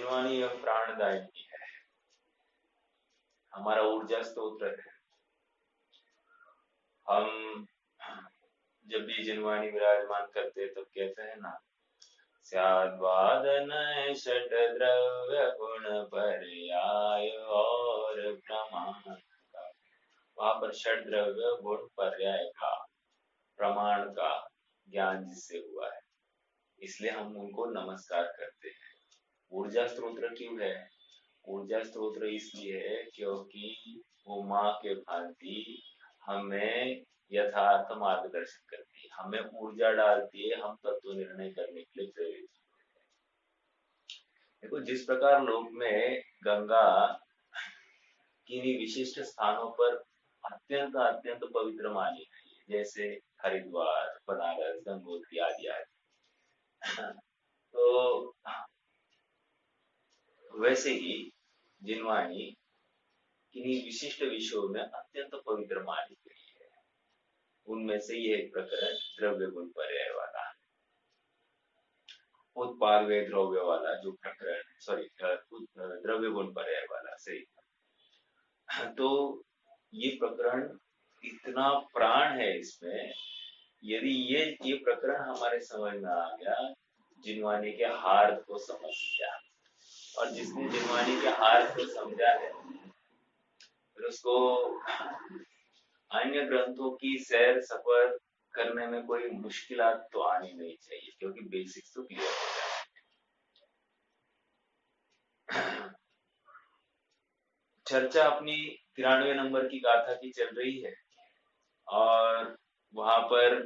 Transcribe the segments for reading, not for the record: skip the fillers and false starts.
जिनवानी एवं प्राणदायिनी है, हमारा ऊर्जा स्रोत है। हम जब भी जिनवानी विराजमान करते हैं तब कहते हैं ना, स्याद्वादन षट द्रव्य गुण पर्याय और प्रमाण का। वहां पर षट द्रव्य गुण पर्याय का प्रमाण का ज्ञान जिससे हुआ है, इसलिए हम उनको नमस्कार करते हैं। ऊर्जा स्त्रोत्र क्यों है? ऊर्जा स्त्रोत्र इसलिए है क्योंकि वो माँ के भांति हमें यथार्थ मार्गदर्शन करती है, हमें ऊर्जा डालती है, हम तत्व निर्णय करने के लिए प्रेरित। देखो, जिस प्रकार लोक में गंगा किन्हीं विशिष्ट स्थानों पर अत्यंत अत्यंत पवित्र मानी गई है, जैसे हरिद्वार, बनारस, गंगोत्री आदि आदि, तो वैसे ही जिनवानी किन्हीं विशिष्ट विषयों में अत्यंत पवित्र मानी गई है। उनमें से ये एक प्रकरण द्रव्य गुण पर्याय वाला, उत्पाद वे द्रव्य वाला जो प्रकरण, सॉरी, द्रव्य गुण पर्याय वाला, सही। तो ये प्रकरण इतना प्राण है इसमें, यदि ये प्रकरण हमारे समझ में आ गया, जिनवानी के हार्द को समझ गया, और जिसने जिनवानी के हार्द को समझा है, फिर उसको अन्य ग्रंथों की सैर सफर करने में कोई मुश्किलात तो आनी नहीं चाहिए, क्योंकि बेसिक्स तो क्लियर हो जाए। चर्चा अपनी 93 नंबर की गाथा की चल रही है, और वहां पर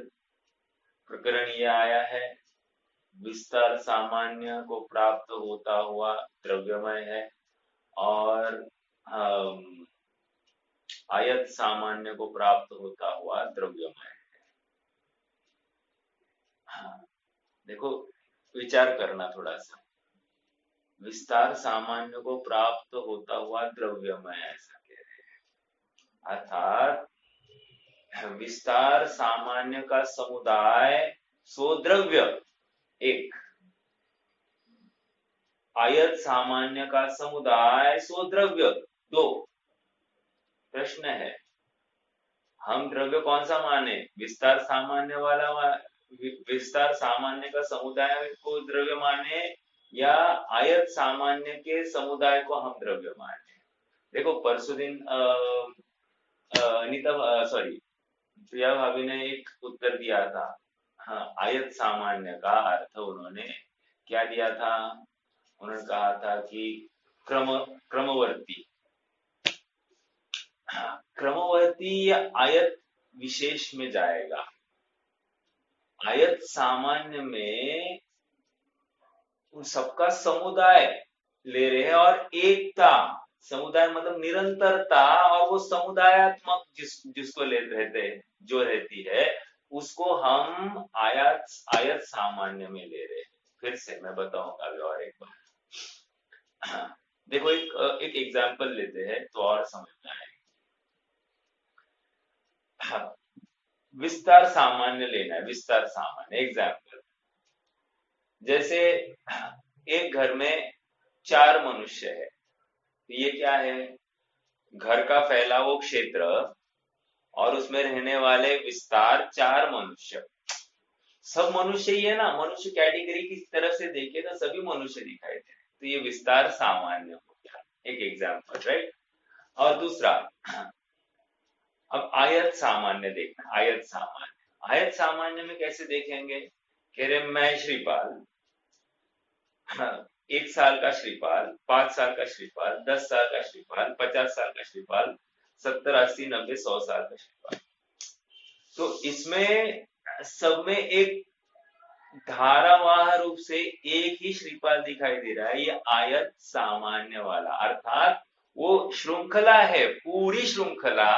प्रकरण ये आया है, विस्तार सामान्य को प्राप्त होता हुआ द्रव्यमय है, और आयत सामान्य को प्राप्त होता हुआ द्रव्यमय है। हाँ, देखो, विचार करना थोड़ा सा। विस्तार सामान्य को प्राप्त होता हुआ द्रव्यमय, ऐसा कह रहे हैं, अर्थात विस्तार सामान्य का समुदाय सो द्रव्य एक, आयत सामान्य का समुदाय सो द्रव्य दो। प्रश्न है, हम द्रव्य कौन सा माने? विस्तार सामान्य वाला विस्तार सामान्य का समुदाय को द्रव्य माने, या आयत सामान्य के समुदाय को हम द्रव्य माने? देखो, परसों दिन अनिता, सॉरी, प्रिया भाभी ने एक उत्तर दिया था। हाँ, आयत सामान्य का अर्थ उन्होंने क्या दिया था? उन्होंने कहा था कि क्रमवर्ती, क्रमवर्ती या आयत विशेष में जाएगा। आयत सामान्य में उन सबका समुदाय ले रहे हैं, और एकता, समुदाय मतलब निरंतरता, और वो समुदायात्मक जिसको ले रहते हैं, जो रहती है, उसको हम आयत सामान्य में ले रहे हैं। फिर से मैं बताऊंगा अभी और एक बार। देखो, एक एग्जाम्पल लेते हैं तो और समझ में आएगा। विस्तार सामान्य लेना है, विस्तार सामान्य एग्जाम्पल, जैसे एक घर में 4 मनुष्य है, तो ये क्या है? घर का फैलाव क्षेत्र और उसमें रहने वाले विस्तार 4 मनुष्य। सब मनुष्य ही है ना, मनुष्य कैटेगरी की तरफ से देखे तो सभी मनुष्य दिखाई दे, तो ये विस्तार सामान्य हो गया, एक एग्जाम्पल, राइट। और दूसरा, अब आयत सामान्य देखना। आयत सामान्य में कैसे देखेंगे? कह रहे, मैं श्रीपाल, 1 साल का श्रीपाल, 5 साल का श्रीपाल, 10 साल का श्रीपाल, 50 साल का श्रीपाल, 70, 80, 90, 100 साल का श्रीपाल। तो इसमें सब में एक धारावाह रूप से एक ही श्रीपाल दिखाई दे रहा है, ये आयत सामान्य वाला, अर्थात वो श्रृंखला है, पूरी श्रृंखला,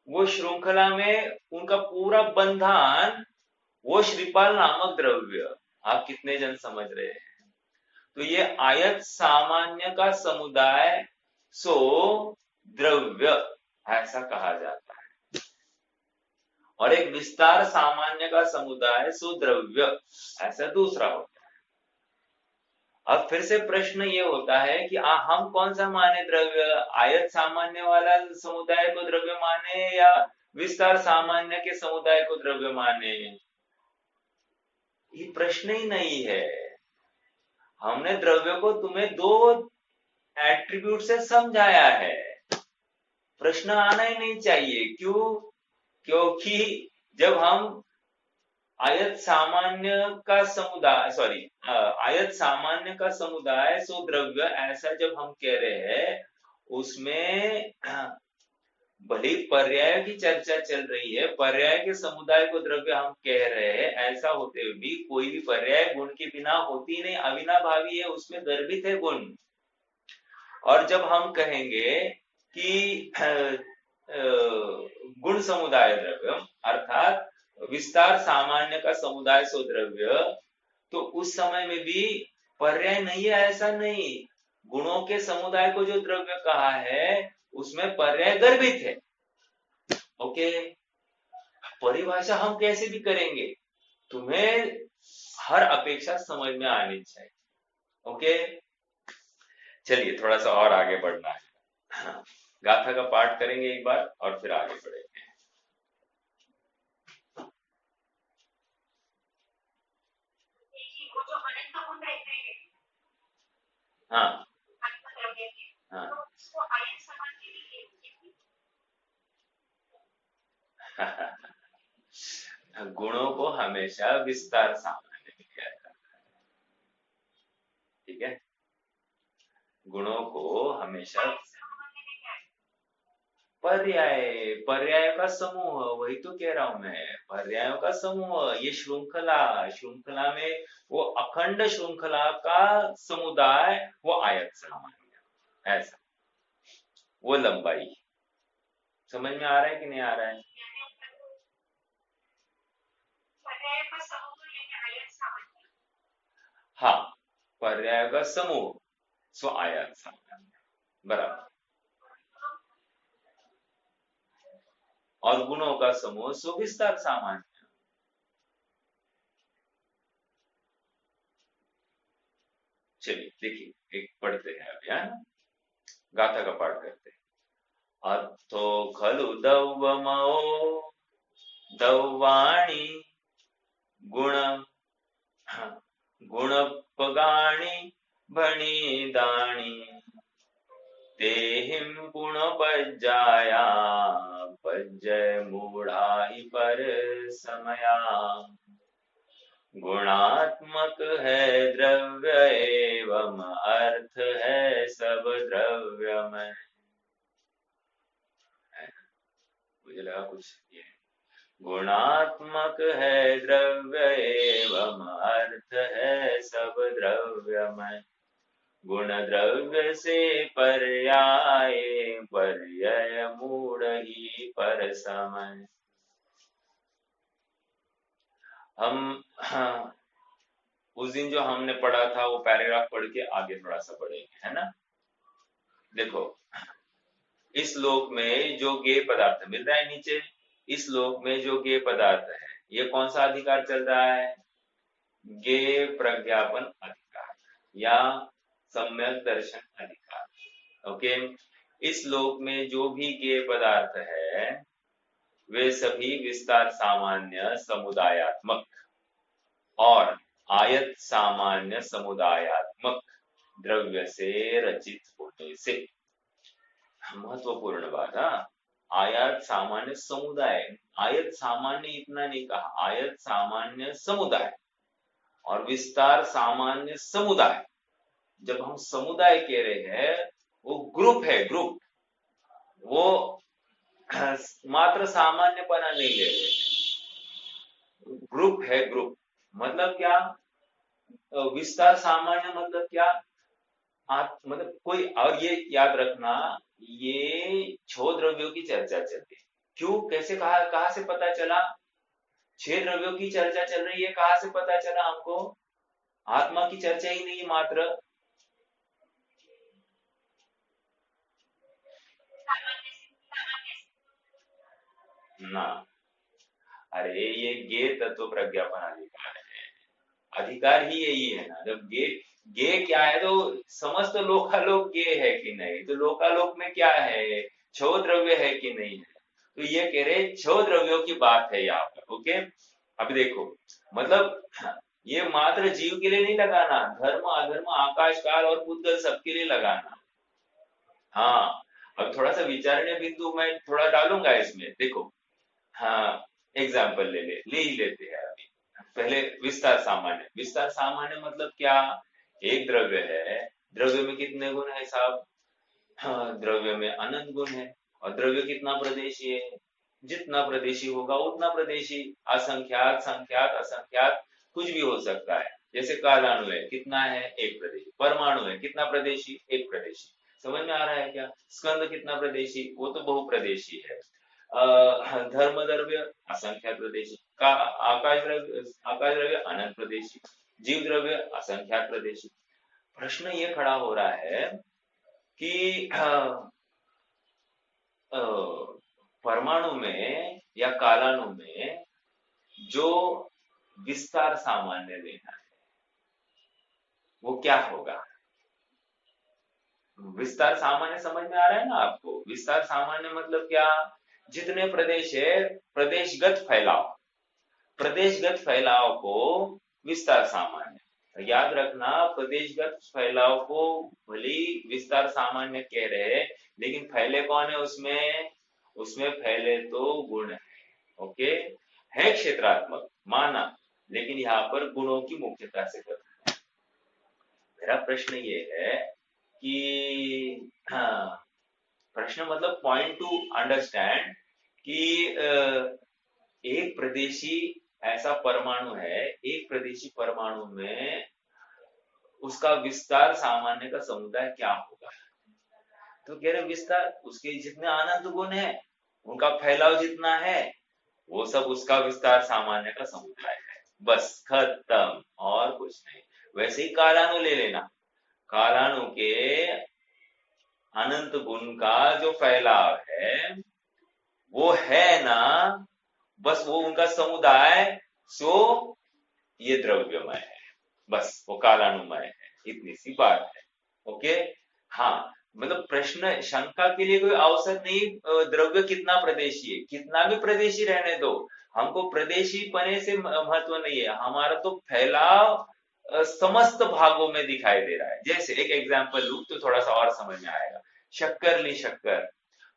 वो श्रृंखला में उनका पूरा बंधन वो श्रीपाल नामक द्रव्य। आप कितने जन समझ रहे हैं? तो ये आयत सामान्य का समुदाय सो द्रव्य, ऐसा कहा जाता है, और एक विस्तार सामान्य का समुदाय सो द्रव्य, ऐसा दूसरा होता है। अब फिर से प्रश्न ये होता है कि हम कौन सा माने द्रव्य, आयत सामान्य वाला समुदाय को द्रव्य माने या विस्तार सामान्य के समुदाय को द्रव्य माने? ये प्रश्न ही नहीं है। हमने द्रव्य को तुम्हें दो एट्रीब्यूट से समझाया है, प्रश्न आना ही नहीं चाहिए। क्यों? क्योंकि जब हम आयत सामान्य का समुदाय, सॉरी, आयत सामान्य का समुदाय सो द्रव्य, ऐसा जब हम कह रहे हैं, उसमें भले पर्याय की चर्चा चल रही है, पर्याय के समुदाय को द्रव्य हम कह रहे हैं, ऐसा होते हुए भी कोई भी पर्याय गुण के बिना होती नहीं, अविनाभावी है, उसमें गर्भित है गुण। और जब हम कहेंगे कि गुण समुदाय द्रव्य अर्थात विस्तार सामान्य का समुदाय सो द्रव्य, तो उस समय में भी पर्याय नहीं है ऐसा नहीं, गुणों के समुदाय को जो द्रव्य कहा है उसमें पर्याय गर्भित है। ओके, परिभाषा हम कैसे भी करेंगे, तुम्हें हर अपेक्षा समझ में आनी चाहिए। ओके, चलिए थोड़ा सा और आगे बढ़ना है। गाथा का पाठ करेंगे एक बार और फिर आगे बढ़ेंगे। हाँ हाँ गुणों को हमेशा विस्तार सामान्य में किया जाता है, ठीक है। गुणों को हमेशा पर्याय, पर्याय का समूह, वही तो कह रहा हूं मैं, पर्यायों का समूह। ये श्रृंखला, श्रृंखला में वो अखंड श्रृंखला का समुदाय, वो आयत सामान्य, ऐसा, वो लंबाई। समझ में आ रहा है कि नहीं आ रहा है? हाँ, पर्याय का समूह सो आयत सामान्य, बराबर। और गुणों का समूह सो विस्तार सामान्य। चलिए देखिए, एक पढ़ते हैं अभी, है ना, गाथा का पाठ करते हैं। अर्थो खलु दौवमो दौवाणी गुण गुणपगाणी भणिदाणी तेहिं गुणपज्जाया पज्जय मूढ़ा ही पर समया। गुणात्मक है द्रव्य एवं अर्थ है सब द्रव्यमय। मुझे लगा कुछ ये, गुणात्मक है द्रव्य एवं अर्थ है सब द्रव्यमय। गुण द्रव्य से पर्याय पर्याय मूढ़ ही पर समय। हम उस दिन जो हमने पढ़ा था वो पैराग्राफ पढ़ के आगे थोड़ा सा पढ़ेंगे, है ना। देखो, इस लोक में जो गेय पदार्थ मिल रहा है नीचे, इस लोक में जो गेय पदार्थ है, ये कौन सा अधिकार चल रहा है? गेय प्रज्ञापन अधिकार या सम्यक दर्शन अधिकार। ओके, इस लोक में जो भी गेय पदार्थ है वे सभी विस्तार सामान्य समुदायात्मक और आयत सामान्य समुदायात्मक द्रव्य से रचित होने से। महत्वपूर्ण बात, आयत सामान्य समुदाय, आयत सामान्य इतना नहीं कहा, आयत सामान्य समुदाय और विस्तार सामान्य समुदाय। जब हम समुदाय कह रहे हैं वो ग्रुप है, ग्रुप, वो मात्र सामान्यपना नहीं ले रहे, ग्रुप है, ग्रुप। मतलब क्या? विस्तार सामान्य मतलब क्या? मतलब कोई, और ये याद रखना, ये 6 द्रव्यों की चर्चा चलती है। क्यों, कैसे, कहा से पता चला 6 द्रव्यों की चर्चा चल रही है? कहां से पता चला हमको? आत्मा की चर्चा ही नहीं मात्र। ना, अरे ये गेय तत्व प्रज्ञापन अधिकार है, अधिकार ही यही है ना। जब गेय, गे क्या है, तो समझ तो लोकालोक गे है कि नहीं, तो लोकालोक में क्या है, छो द्रव्य है कि नहीं है। तो ये कह रहे छो द्रव्यों की बात है यहाँ पर। ओके, अब देखो, मतलब ये मात्र जीव के लिए नहीं लगाना, धर्म अधर्म आकाश काल और पुद्गल सबके लिए लगाना। हाँ, अब थोड़ा सा विचारणीय बिंदु मैं थोड़ा डालूंगा इसमें, देखो। हाँ, एग्जाम्पल ले ही लेते हैं अभी। पहले विस्तार सामान्य। विस्तार सामान्य मतलब क्या, एक द्रव्य है, द्रव्य में कितने गुण है साहब, हाँ, द्रव्य में अनंत गुण है। और द्रव्य कितना प्रदेशी है, जितना प्रदेशी होगा उतना प्रदेशी, असंख्यात संख्यात असंख्यात कुछ भी हो सकता है। जैसे कालाणु है, कितना है, एक प्रदेशी। परमाणु है, कितना प्रदेशी, एक प्रदेशी। समझ में आ रहा है क्या। स्कंद कितना प्रदेशी, वो तो बहुप्रदेशी है। धर्म द्रव्य असंख्यात प्रदेशी का, आकाश द्रव्य अनंत प्रदेशी, जीव द्रव्य असंख्यात प्रदेशी। प्रश्न ये खड़ा हो रहा है कि अ, परमाणु में या कालाणु में जो विस्तार सामान्य लेना है वो क्या होगा। विस्तार सामान्य समझ में आ रहा है ना आपको। विस्तार सामान्य मतलब क्या, जितने प्रदेश है, प्रदेशगत फैलाव, प्रदेशगत फैलाव को विस्तार सामान्य। तो याद रखना, प्रदेशगत फैलाव को भले ही विस्तार सामान्य कह रहे हैं, लेकिन फैले कौन है उसमें, उसमें फैले तो गुण है। ओके, है क्षेत्रात्मक माना, लेकिन यहाँ पर गुणों की मुख्यता से कर। मेरा प्रश्न ये है कि, हाँ, प्रश्न मतलब पॉइंट टू अंडरस्टैंड कि एक प्रदेशी ऐसा परमाणु है, एक प्रदेशी परमाणु में उसका विस्तार सामान्य का समुदाय क्या होगा। तो कह रहे विस्तार, उसके जितने अनंत गुण है, उनका फैलाव जितना है, वो सब उसका विस्तार सामान्य का समुदाय है। बस खत्म, और कुछ नहीं। वैसे ही कालाणु ले लेना, कालाणु के अनंत गुण का जो फैलाव है वो है ना, बस वो उनका समुदाय, सो ये द्रव्यमय है, बस वो कालानुमय है, इतनी सी बात है। ओके, हाँ, मतलब प्रश्न शंका के लिए कोई अवसर नहीं। द्रव्य कितना प्रदेशी है, कितना भी प्रदेशी रहने दो, हमको प्रदेशी पने से महत्व नहीं है, हमारा तो फैलाव समस्त भागों में दिखाई दे रहा है। जैसे एक एग्जांपल लूं तो थोड़ा सा और समझ में आएगा। शक्कर ली, शक्कर,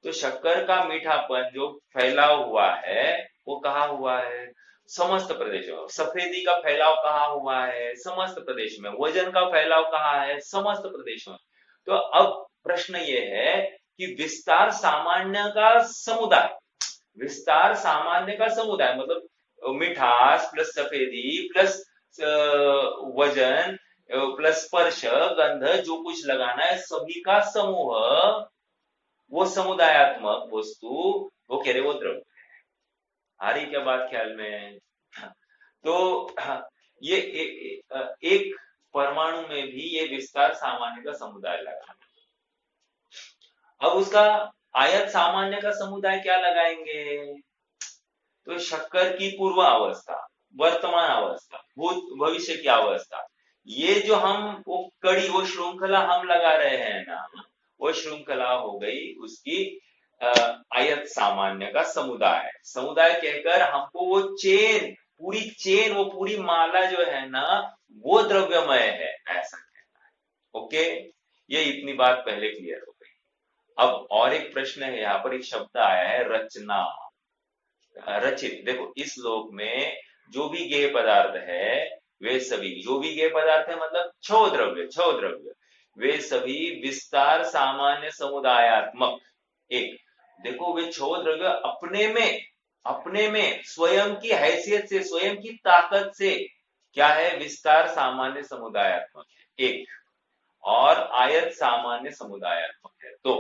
तो शक्कर का मीठापन जो फैलाव हुआ है वो कहाँ हुआ है, समस्त प्रदेशों में। सफेदी का फैलाव कहाँ हुआ है, समस्त प्रदेश में। वजन का फैलाव कहाँ है, समस्त प्रदेशों में। तो अब प्रश्न ये है कि विस्तार सामान्य का समुदाय, विस्तार सामान्य का समुदाय मतलब मिठास प्लस सफेदी प्लस वजन प्लस स्पर्श गंध, जो कुछ लगाना है सभी का समूह, वो समुदायात्मक वस्तु, वो कह रहे वो द्रव्य। आ रही क्या बात ख्याल में। तो ये एक परमाणु में भी ये विस्तार सामान्य का समुदाय लगा। अब उसका आयत सामान्य का समुदाय क्या लगाएंगे, तो शक्कर की पूर्व अवस्था, वर्तमान अवस्था, भूत भविष्य की अवस्था, ये जो हम वो कड़ी, वो श्रृंखला हम लगा रहे हैं ना, वो श्रृंखला हो गई उसकी आयत सामान्य का समुदाय। समुदाय कहकर हमको वो चेन, पूरी चेन, वो पूरी माला जो है ना, वो द्रव्यमय है, ऐसा कहना है। ओके, ये इतनी बात पहले क्लियर हो गई। अब और एक प्रश्न है, यहाँ पर एक शब्द आया है रचना, रचित। देखो, इस लोक में जो भी गेय पदार्थ है, वे सभी, जो भी गेय पदार्थ है मतलब छो द्रव्य, छो द्रव्य, वे सभी विस्तार सामान्य समुदायात्मक। एक, देखो, वे छो द्रव्य अपने में स्वयं की हैसियत से, स्वयं की ताकत से क्या है, विस्तार सामान्य समुदायात्मक है एक, और आयत सामान्य समुदायात्मक है दो।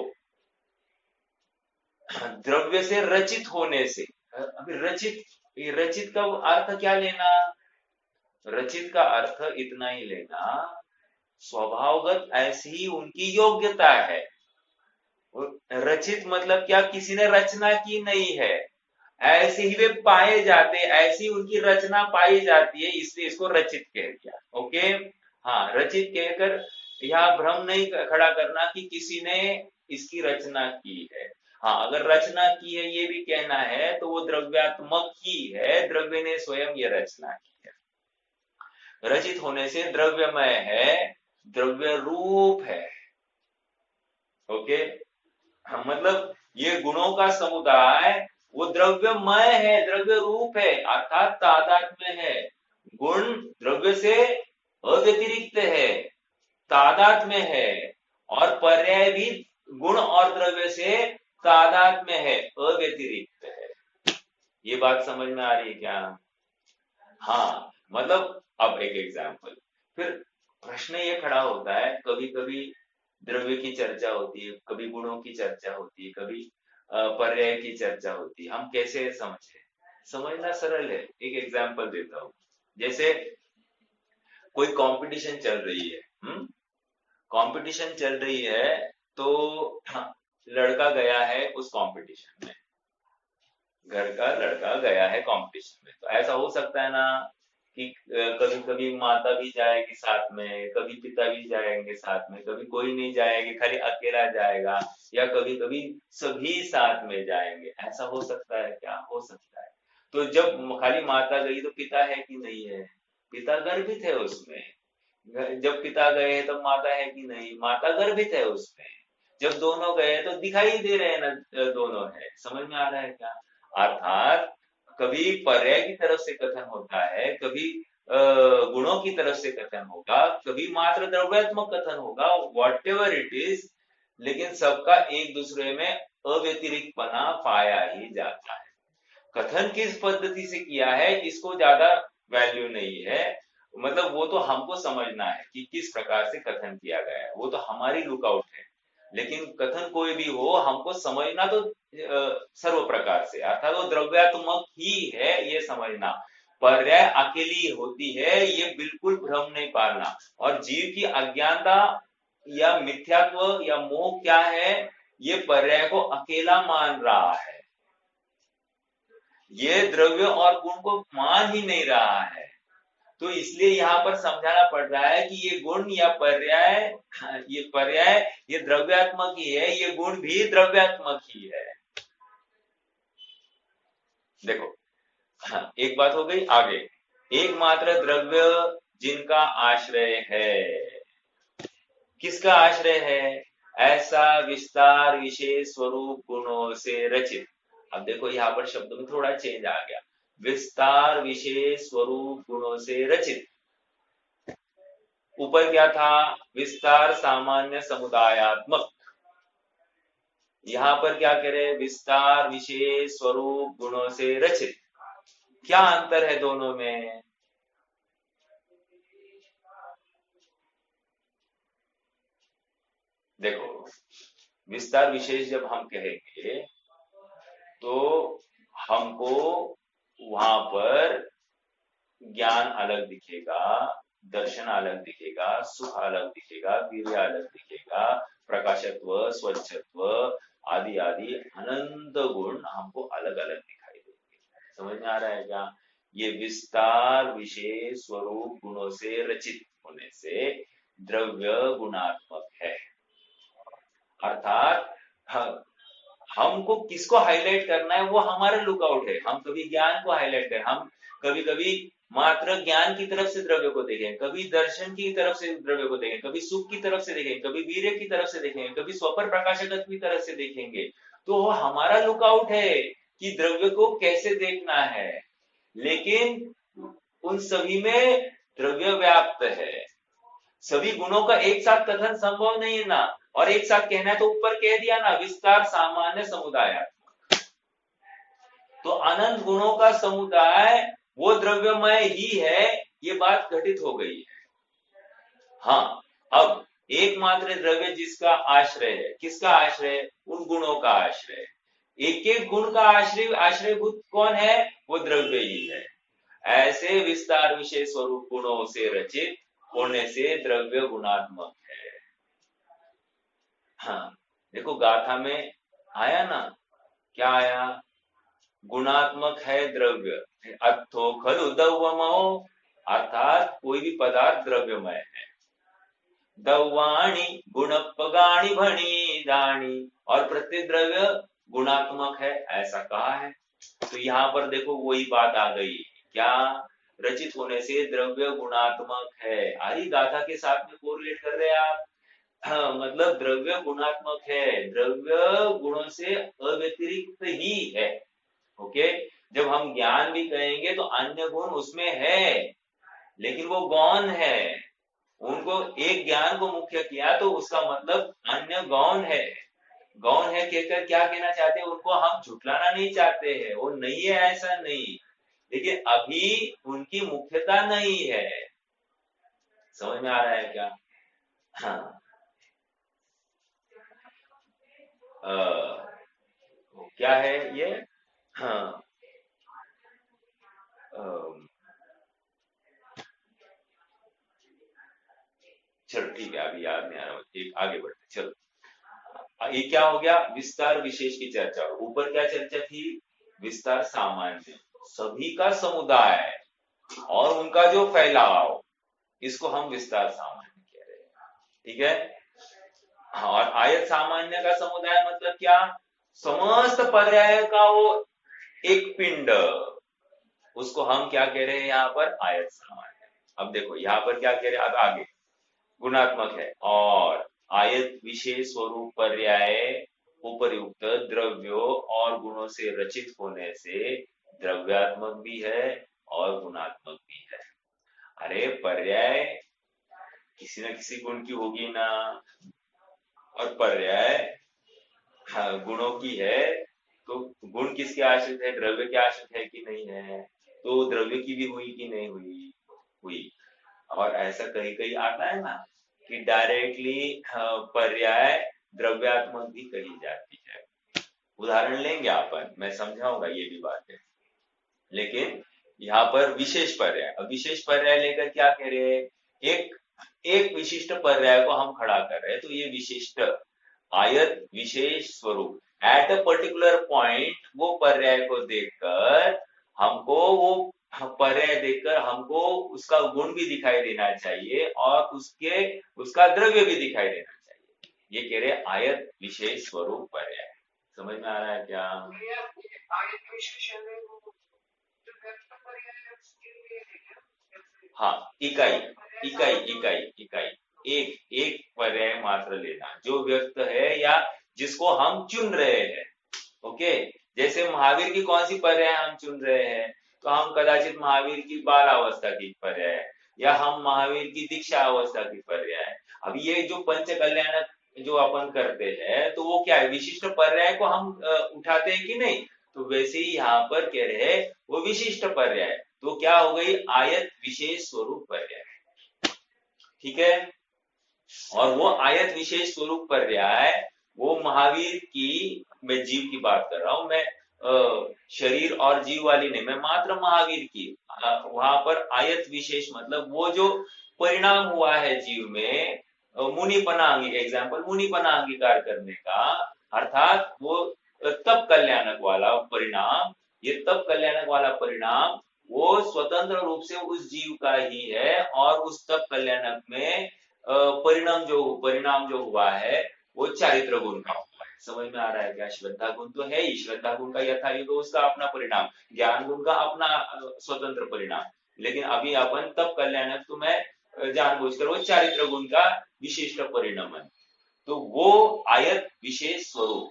द्रव्य से रचित होने से, अभी रचित, ये रचित का अर्थ क्या लेना, रचित का अर्थ इतना ही लेना, स्वभावगत ऐसी ही उनकी योग्यता है। रचित मतलब क्या, किसी ने रचना की नहीं है, ऐसे ही वे पाए जाते, ऐसी उनकी रचना पाई जाती है, इसलिए इसको रचित कह दिया। ओके, हाँ, रचित कहकर यहाँ भ्रम नहीं खड़ा करना कि किसी ने इसकी रचना की है। हाँ, अगर रचना की है ये भी कहना है तो वो द्रव्यात्मक ही है, द्रव्य ने स्वयं ये रचना की है। रचित होने से द्रव्यमय है, द्रव्य रूप है। ओके। हाँ, मतलब ये गुणों का समुदाय वो द्रव्यमय है, द्रव्य रूप है, अर्थात तादात्म्य है। गुण द्रव्य से अव्यतिरिक्त है, तादात्म्य है, और पर्याय भी गुण और द्रव्य से तादात्म्य है, अव्यतिरिक्त है। ये बात समझ में आ रही है क्या? हाँ, मतलब अब एक एग्जाम्पल, फिर प्रश्न ये खड़ा होता है, कभी कभी द्रव्य की चर्चा होती है, कभी गुणों की चर्चा होती है, कभी पर्याय की चर्चा होती है, हम कैसे समझे? समझना सरल है, एक एग्जाम्पल देता हूँ। जैसे कोई कंपटीशन चल रही है, कंपटीशन चल रही है, तो लड़का गया है उस कंपटीशन में, घर का लड़का गया है कंपटीशन में, तो ऐसा हो सकता है ना कि कभी कभी माता भी जाएगी साथ में, कभी पिता भी जाएंगे साथ में, कभी कोई नहीं जाएंगे, खाली अकेला जाएगा, या कभी कभी सभी साथ में जाएंगे। ऐसा हो सकता है क्या? हो सकता है। तो जब खाली माता गई तो पिता है कि नहीं है? पिता गर्भित है उसमें। जब पिता गए तब माता है कि नहीं? माता गर्भित है उसमें। जब दोनों गए तो दिखाई दे रहे हैं ना, दोनों है। समझ में आ रहा है क्या? अर्थात कभी पर्याय की तरफ से कथन होता है, कभी गुणों की तरफ से कथन होगा, कभी मात्र द्रव्यात्मक कथन होगा, वॉट एवर इट इज, लेकिन सबका एक दूसरे में अव्यतिरिक्त पना पाया ही जाता है। कथन किस पद्धति से किया है इसको ज्यादा वैल्यू नहीं है, मतलब वो तो हमको समझना है कि किस प्रकार से कथन किया गया है, वो तो हमारी लुकआउट है। लेकिन कथन कोई भी हो, हमको समझना तो सर्व प्रकार से, अर्थात वो द्रव्यात्मक ही है ये समझना। पर्याय अकेली होती है ये बिल्कुल भ्रम नहीं पालना। और जीव की अज्ञानता या मिथ्यात्व या मोह क्या है, ये पर्याय को अकेला मान रहा है, ये द्रव्य और गुण को मान ही नहीं रहा है। तो इसलिए यहाँ पर समझाना पड़ रहा है कि ये गुण या पर्याय, ये द्रव्यात्मक ही है, ये गुण भी द्रव्यात्मक ही है। देखो, एक बात हो गई। आगे, एकमात्र द्रव्य जिनका आश्रय है, किसका आश्रय है? ऐसा विस्तार विशेष स्वरूप गुणों से रचित। अब देखो यहाँ पर शब्द में थोड़ा चेंज आ गया, विस्तार विशेष स्वरूप गुणों से रचित। ऊपर क्या था? विस्तार सामान्य समुदायात्मक। यहाँ पर क्या कह रहे? विस्तार विशेष स्वरूप गुणों से रचित। क्या अंतर है दोनों में? देखो, विस्तार विशेष जब हम कहेंगे तो हमको वहां पर ज्ञान अलग दिखेगा, दर्शन अलग दिखेगा, सुख अलग दिखेगा, वीर्य अलग दिखेगा, प्रकाशत्व, स्वच्छत्व आदि आदि अनंत गुण हमको अलग अलग दिखाई देंगे। समझ में आ रहा है क्या? ये विस्तार विशेष स्वरूप गुणों से रचित होने से द्रव्य गुणात्मक है। अर्थात हमको किसको हाईलाइट करना है वो हमारा लुकआउट है। हम कभी ज्ञान को हाईलाइट करें, हम कभी कभी मात्र ज्ञान की तरफ से द्रव्य को देखें, कभी दर्शन की तरफ से द्रव्य को देखें, कभी सुख की तरफ से देखें, कभी वीर्य की तरफ से देखेंगे, कभी स्वपर प्रकाशकत्व की तरफ से देखेंगे। तो वो हमारा लुकआउट है कि द्रव्य को कैसे देखना है। लेकिन उन सभी में द्रव्य व्याप्त है। सभी गुणों का एक साथ कथन संभव नहीं है ना, और एक साथ कहना है तो ऊपर कह दिया ना, विस्तार सामान्य समुदाय। तो अनंत गुणों का समुदाय वो द्रव्यमय ही है, ये बात घटित हो गई है। हाँ, अब एकमात्र द्रव्य जिसका आश्रय है, किसका आश्रय? उन गुणों का आश्रय। एक एक गुण का आश्रयभूत कौन है? वो द्रव्य ही है। ऐसे विस्तार विशेष स्वरूप गुणों से रचित होने से द्रव्य गुणात्मक है। हाँ, देखो गाथा में आया ना, क्या आया? गुणात्मक है द्रव्य, अर्थो खलु द्रव्यमो, अर्थात कोई भी पदार्थ द्रव्यमय है। दवाणी गुणपगाणी भणी दाणी, और प्रत्येक द्रव्य गुणात्मक है ऐसा कहा है। तो यहाँ पर देखो वही बात आ गई, क्या, रचित होने से द्रव्य गुणात्मक है। आरी गाथा के साथ में कोरिलेट कर रहे हैं आप। हाँ, मतलब द्रव्य गुणात्मक है, द्रव्य गुणों से अव्यतिरिक्त ही है। ओके, जब हम ज्ञान भी कहेंगे तो अन्य गुण उसमें है, लेकिन वो गौण है। उनको एक ज्ञान को मुख्य किया तो उसका मतलब अन्य गौण है। गौण है कहकर क्या कहना चाहते हैं, उनको हम झुटलाना नहीं चाहते हैं, वो नहीं है ऐसा नहीं, लेकिन अभी उनकी मुख्यता नहीं है। समझ में आ रहा है क्या? हाँ, क्या है ये? हाँ, चलो ठीक है, अभी याद नहीं आ रहा, एक आगे बढ़ते चलो। ये क्या हो गया, विस्तार विशेष की चर्चा। ऊपर क्या चर्चा थी, विस्तार सामान्य, सभी का समुदाय और उनका जो फैलाव, इसको हम विस्तार सामान्य कह रहे हैं। ठीक है, हाँ, और आयत सामान्य का समुदाय मतलब क्या, समस्त पर्याय का वो एक पिंड, उसको हम क्या कह रहे हैं यहाँ पर, आयत सामान्य। अब देखो यहाँ पर क्या कह रहे हैं, अब आगे गुणात्मक है, और आयत विशेष स्वरूप पर्याय उपयुक्त द्रव्यों और गुणों से रचित होने से द्रव्यात्मक भी है और गुणात्मक भी है। अरे पर्याय किसी न किसी गुण की होगी ना, और पर्याय, हाँ, गुणों की है, तो गुण किसके आश्रित है, द्रव्य के आश्रित है कि नहीं है, तो द्रव्य की भी हुई कि नहीं हुई, हुई। और ऐसा कहीं कहीं आता है ना कि डायरेक्टली पर्याय द्रव्यात्मक भी कही जाती है। उदाहरण लेंगे अपन, मैं समझाऊंगा ये भी बात है, लेकिन यहाँ पर विशेष पर्याय, अब विशेष पर्याय लेकर क्या कह रहे हैं, एक एक विशिष्ट पर्याय को हम खड़ा कर रहे हैं, तो ये विशिष्ट आयत विशेष स्वरूप, एट अ पर्टिकुलर पॉइंट वो पर्याय को देखकर हमको वो पर्याय देखकर हमको उसका गुण भी दिखाई देना चाहिए और उसका द्रव्य भी दिखाई देना चाहिए। ये कह रहे आयत विशेष स्वरूप पर्याय। समझ में आ रहा है क्या? हाँ, इकाई इकाई इकाई इकाई, एक एक पर्याय मात्र लेना जो व्यक्त है या जिसको हम चुन रहे हैं। ओके, जैसे महावीर की कौन सी पर्याय हम चुन रहे हैं, तो हम कदाचित महावीर की बाल अवस्था की पर्याय, या हम महावीर की दीक्षा अवस्था की पर्याय। अब ये जो पंच कल्याण जो अपन करते हैं, तो वो क्या है, विशिष्ट पर्याय को हम उठाते हैं कि नहीं, तो वैसे ही यहाँ पर कह रहे हैं वो विशिष्ट पर्याय, तो क्या हो गई, आयत विशेष स्वरूप पर्याय। ठीक है, और वो आयत विशेष स्वरूप पर्याय, वो महावीर की, मैं जीव की बात कर रहा हूं, मैं शरीर और जीव वाली नहीं, मैं मात्र महावीर की, वहां पर आयत विशेष मतलब वो जो परिणाम हुआ है जीव में, मुनिपना एग्जाम्पल, मुनिपना अंगीकार करने का, अर्थात वो तब कल्याणक वाला परिणाम, ये तब कल्याणक वाला परिणाम वो स्वतंत्र रूप से उस जीव का ही है, और उस तब कल्याणक में परिणाम जो हुआ है वो चारित्र गुण का हुआ है। समझ में आ रहा है क्या? श्रद्धा गुण तो है ही, श्रद्धा गुण का यथा युग उसका अपना परिणाम, ज्ञान गुण का अपना स्वतंत्र परिणाम, लेकिन अभी अपन तब कल्याणक तो मैं जानबूझकर वो चारित्र गुण का विशिष्ट परिणाम है, तो वो आयत विशेष स्वरूप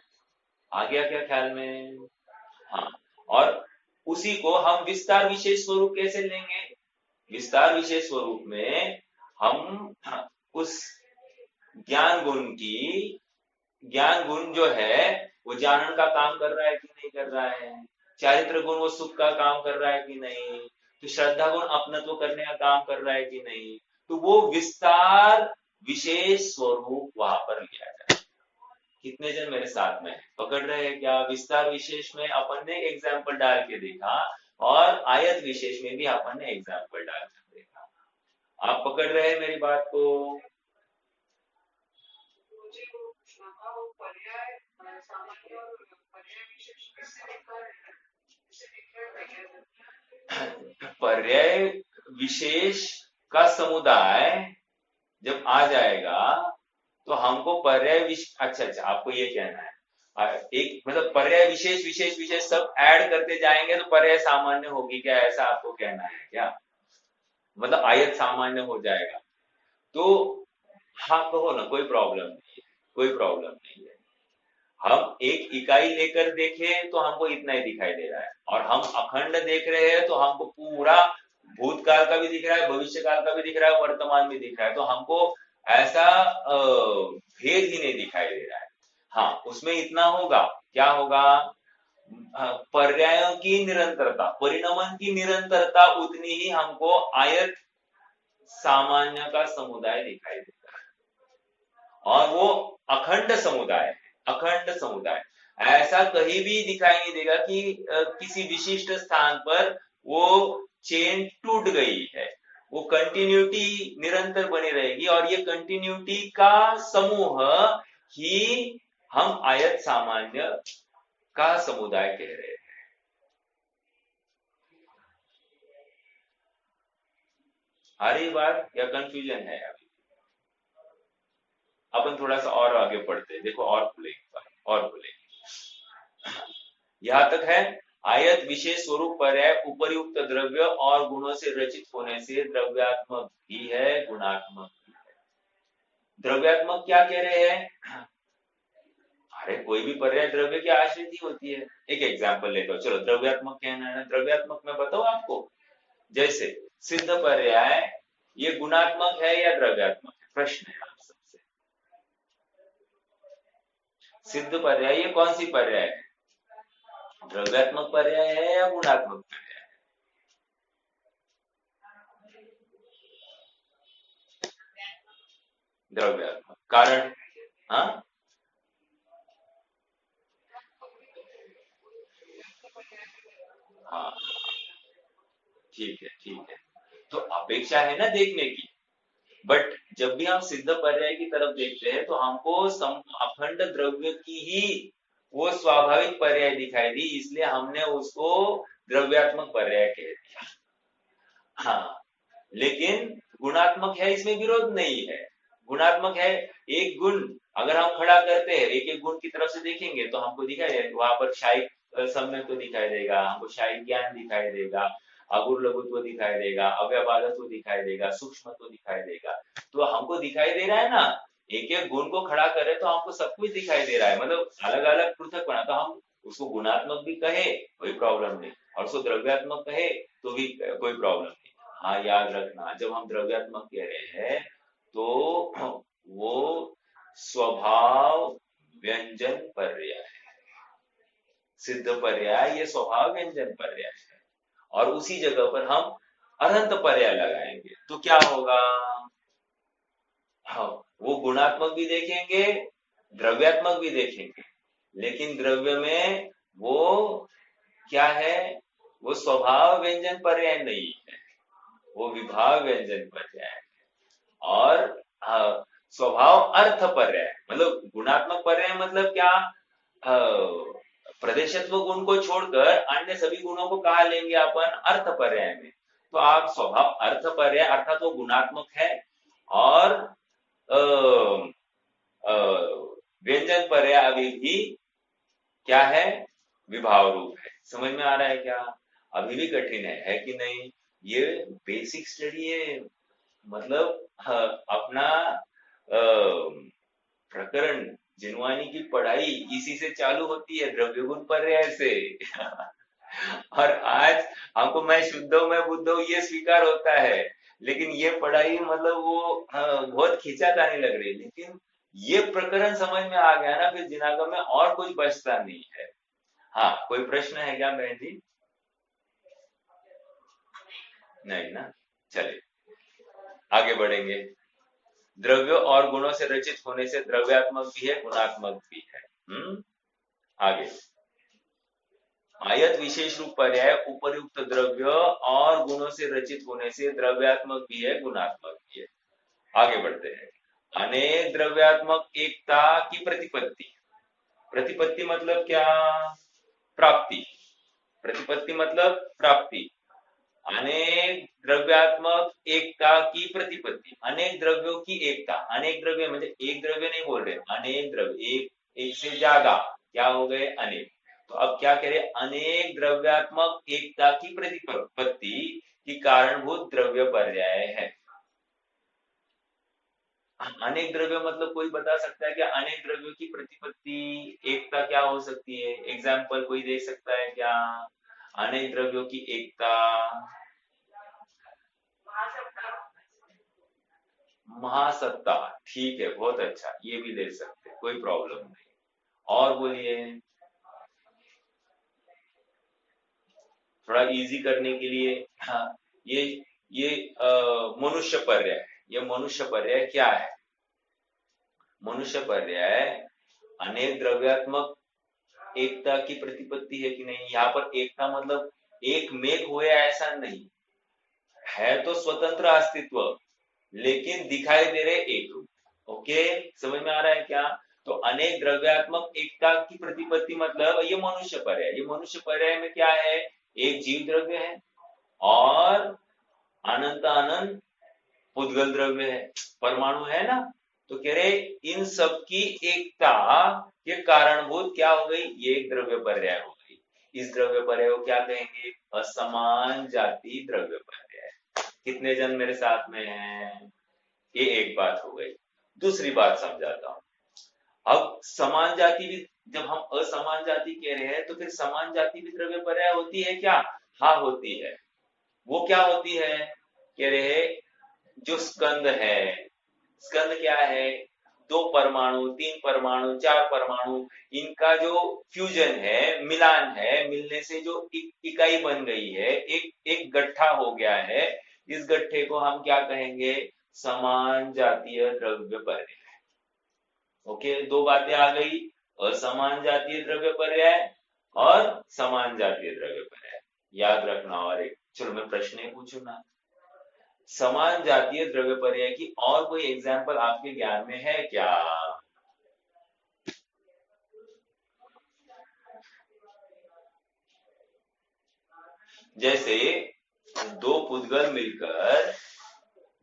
आ गया क्या ख्याल में? हाँ, और उसी को हम विस्तार विशेष स्वरूप कैसे लेंगे, विस्तार विशेष स्वरूप में हम उस ज्ञान गुण की, ज्ञान गुण जो है वो जानन का काम कर रहा है कि नहीं कर रहा है, चारित्र गुण वो सुख का काम कर रहा है कि नहीं, तो श्रद्धा गुण अपनत्व करने का काम कर रहा है कि नहीं, तो वो विस्तार विशेष स्वरूप वहां पर लिया जाए। कितने जन मेरे साथ में पकड़ रहे हैं क्या? विस्तार विशेष में अपन ने एग्जाम्पल डाल के देखा, और आयत विशेष में भी अपन ने एग्जाम्पल डाल कर देखा। आप पकड़ रहे हैं मेरी बात को? पर्याय विशेष का समुदाय, जब आ जाएगा तो हमको पर्याय अच्छा अच्छा आपको ये कहना है एक मतलब पर्याय विशेष विशेष विशेष सब ऐड करते जाएंगे तो पर्याय सामान्य होगी क्या, ऐसा आपको कहना है क्या? मतलब आयत सामान्य हो जाएगा तो हाँ कहो ना, कोई प्रॉब्लम नहीं है, कोई प्रॉब्लम नहीं है। हम एक इकाई लेकर देखें तो हमको इतना ही दिखाई दे रहा है, और हम अखंड देख रहे हैं तो हमको पूरा भूतकाल का भी दिख रहा है, भविष्य काल का भी दिख रहा है, वर्तमान भी दिख रहा है, तो हमको ऐसा भेद ही नहीं दिखाई दे रहा है। हाँ उसमें इतना होगा, क्या होगा, पर्यायों की निरंतरता, परिणमन की निरंतरता उतनी ही हमको आयत सामान्य का समुदाय दिखाई देता है, और वो अखंड समुदाय है, अखंड समुदाय। ऐसा कहीं भी दिखाई नहीं देगा कि किसी विशिष्ट स्थान पर वो चेन टूट गई है, वो कंटिन्यूटी निरंतर बनी रहेगी, और ये कंटिन्यूटी का समूह ही हम आयत सामान्य का समुदाय कह रहे हैं। आ रही बात या कंफ्यूजन है अभी? अपन थोड़ा सा और आगे बढ़ते हैं, देखो और खुलेगी, और खुलेगी। यहां तक है, आयत विशेष स्वरूप पर्याय उपर्युक्त द्रव्य और गुणों से रचित होने से द्रव्यात्मक भी है, गुणात्मक भी है। द्रव्यात्मक क्या कह रहे हैं? अरे कोई भी पर्याय द्रव्य की आश्रित ही होती है। एक एग्जाम्पल लेता हूँ, चलो द्रव्यात्मक कहना है ना, द्रव्यात्मक मैं बताऊं आपको, जैसे सिद्ध पर्याय ये गुणात्मक है या द्रव्यात्मक है, प्रश्न है आप सबसे। सिद्ध पर्याय ये कौन सी पर्याय है, द्रव्यात्मक पर्याय है या गुणात्मक पर्याय? द्रव्यात्मक, कारण? हाँ हाँ ठीक है ठीक है, तो अपेक्षा है ना देखने की, बट जब भी हम सिद्ध पर्याय की तरफ देखते हैं तो हमको अखंड द्रव्य की ही वो स्वाभाविक पर्याय दिखाई दी, इसलिए हमने उसको द्रव्यात्मक पर्याय कह दिया। हाँ लेकिन गुणात्मक है इसमें विरोध नहीं है, गुणात्मक है। एक गुण अगर हम खड़ा करते हैं, एक एक गुण की तरफ से देखेंगे तो हमको दिखाई देगा, वहां पर शायिक सम्यक तो दिखाई देगा, हमको शायिक ज्ञान दिखाई देगा, अगुर लघुत्व दिखाई देगा, अव्यवादत्व दिखाई देगा, सूक्ष्मत्व दिखाई देगा। तो हमको दिखाई दे रहा है ना, एक एक गुण को खड़ा करे तो हमको सब कुछ दिखाई दे रहा है, मतलब अलग अलग पृथक बना, तो हम उसको गुणात्मक भी कहे कोई प्रॉब्लम नहीं, और उसको द्रव्यात्मक कहे तो भी कोई प्रॉब्लम नहीं। हाँ याद रखना, जब हम द्रव्यात्मक कह रहे हैं तो वो स्वभाव व्यंजन पर्याय, सिद्ध पर्याय ये स्वभाव व्यंजन पर्याय है, और उसी जगह पर हम अनंत पर्याय लगाएंगे तो क्या होगा, हाँ वो गुणात्मक भी देखेंगे, द्रव्यात्मक भी देखेंगे, लेकिन द्रव्य में वो क्या है, वो स्वभाव व्यंजन पर्याय नहीं है, वो विभाव व्यंजन पर्याय है। और स्वभाव अर्थ पर्याय, मतलब गुणात्मक पर्याय मतलब क्या, प्रदेशत्व गुण को छोड़कर अन्य सभी गुणों को कहा लेंगे अपन अर्थ पर्याय में, तो आप स्वभाव अर्थ पर्याय अर्थात वो गुणात्मक है, और व्यंजन पर्याय अभी भी क्या है, विभाव रूप है। समझ में आ रहा है क्या? अभी भी कठिन है कि नहीं? ये बेसिक स्टडी है, मतलब अपना प्रकरण जिनवानी की पढ़ाई इसी से चालू होती है, द्रव्य गुण पर्याय से। और आज हमको मैं शुद्ध हूं मैं बुद्ध हूं ये स्वीकार होता है, लेकिन ये पढ़ाई मतलब वो बहुत खींचातानी लग रही है, लेकिन ये प्रकरण समझ में आ गया ना, फिर जिनागम में और कुछ बचता नहीं है। हाँ कोई प्रश्न है क्या बहन जी? नहीं ना, चलिए आगे बढ़ेंगे। द्रव्य और गुणों से रचित होने से द्रव्यात्मक भी है, गुणात्मक भी है। आगे, आयत विशेष रूप पर्याय उपर्युक्त द्रव्य और गुणों से रचित होने से द्रव्यात्मक भी है, गुणात्मक भी है। आगे बढ़ते हैं। अनेक द्रव्यात्मक एकता की प्रतिपत्ति, प्रतिपत्ति मतलब क्या, प्राप्ति, प्रतिपत्ति मतलब प्राप्ति। अनेक द्रव्यात्मक एकता की प्रतिपत्ति, अनेक द्रव्यों की एकता, अनेक द्रव्य मतलब एक द्रव्य नहीं बोल रहे, अनेक द्रव्य, एक से ज्यादा क्या हो गए अनेक। तो अब क्या कह रहे, अनेक द्रव्यात्मक एकता की प्रतिपत्ति की कारणभूत द्रव्य पर्याय है। अनेक द्रव्य मतलब कोई बता सकता है क्या अनेक द्रव्यों की प्रतिपत्ति एकता क्या हो सकती है? एग्जाम्पल कोई दे सकता है क्या अनेक द्रव्यों की एकता? महासत्ता, ठीक है, बहुत अच्छा, ये भी दे सकते, कोई प्रॉब्लम नहीं। और बोलिए, थोड़ा इजी करने के लिए। हाँ, ये मनुष्य पर्याय, ये मनुष्य पर्याय क्या है? मनुष्य पर्याय अनेक द्रव्यात्मक एकता की प्रतिपत्ति है कि नहीं? यहाँ पर एकता मतलब एक मेघ हो या ऐसा नहीं है, तो स्वतंत्र अस्तित्व, लेकिन दिखाई दे रहे एक रूप। ओके, समझ में आ रहा है क्या? तो अनेक द्रव्यात्मक एकता की प्रतिपत्ति मतलब ये मनुष्य पर्याय, ये मनुष्य पर्याय में क्या है, एक जीव द्रव्य है और अनंत अनंत पुद्गल द्रव्य है, परमाणु है ना। तो कह रहे इन सब की एकता के कारणभूत क्या हो गई, ये एक द्रव्य पर्याय हो गई। इस द्रव्य पर्याय को क्या कहेंगे, असमान जाति द्रव्य पर्याय। कितने जन मेरे साथ में हैं? ये एक बात हो गई। दूसरी बात समझाता हूं। अब समान जाति भी, जब हम असमान जाति कह रहे हैं तो फिर समान जाति भी द्रव्य पर्याय होती है क्या? हाँ होती है। वो क्या होती है, कह रहे जो स्कंद है, स्कंद क्या है, दो परमाणु, तीन परमाणु, चार परमाणु, इनका जो फ्यूजन है, मिलान है, मिलने से जो इकाई बन गई है, एक गट्ठा हो गया है, इस गट्ठे को हम क्या कहेंगे, समान जातीय द्रव्य पर्याय। ओके, दो बातें आ गई, असमान जातीय द्रव्य पर्याय और समान जातीय द्रव्य पर्याय, याद रखना। और एक, चलो मैं प्रश्न पूछू ना, समान जातीय द्रव्य पर्याय की और कोई एग्जाम्पल आपके ज्ञान में है क्या? जैसे दो पुद्गल मिलकर,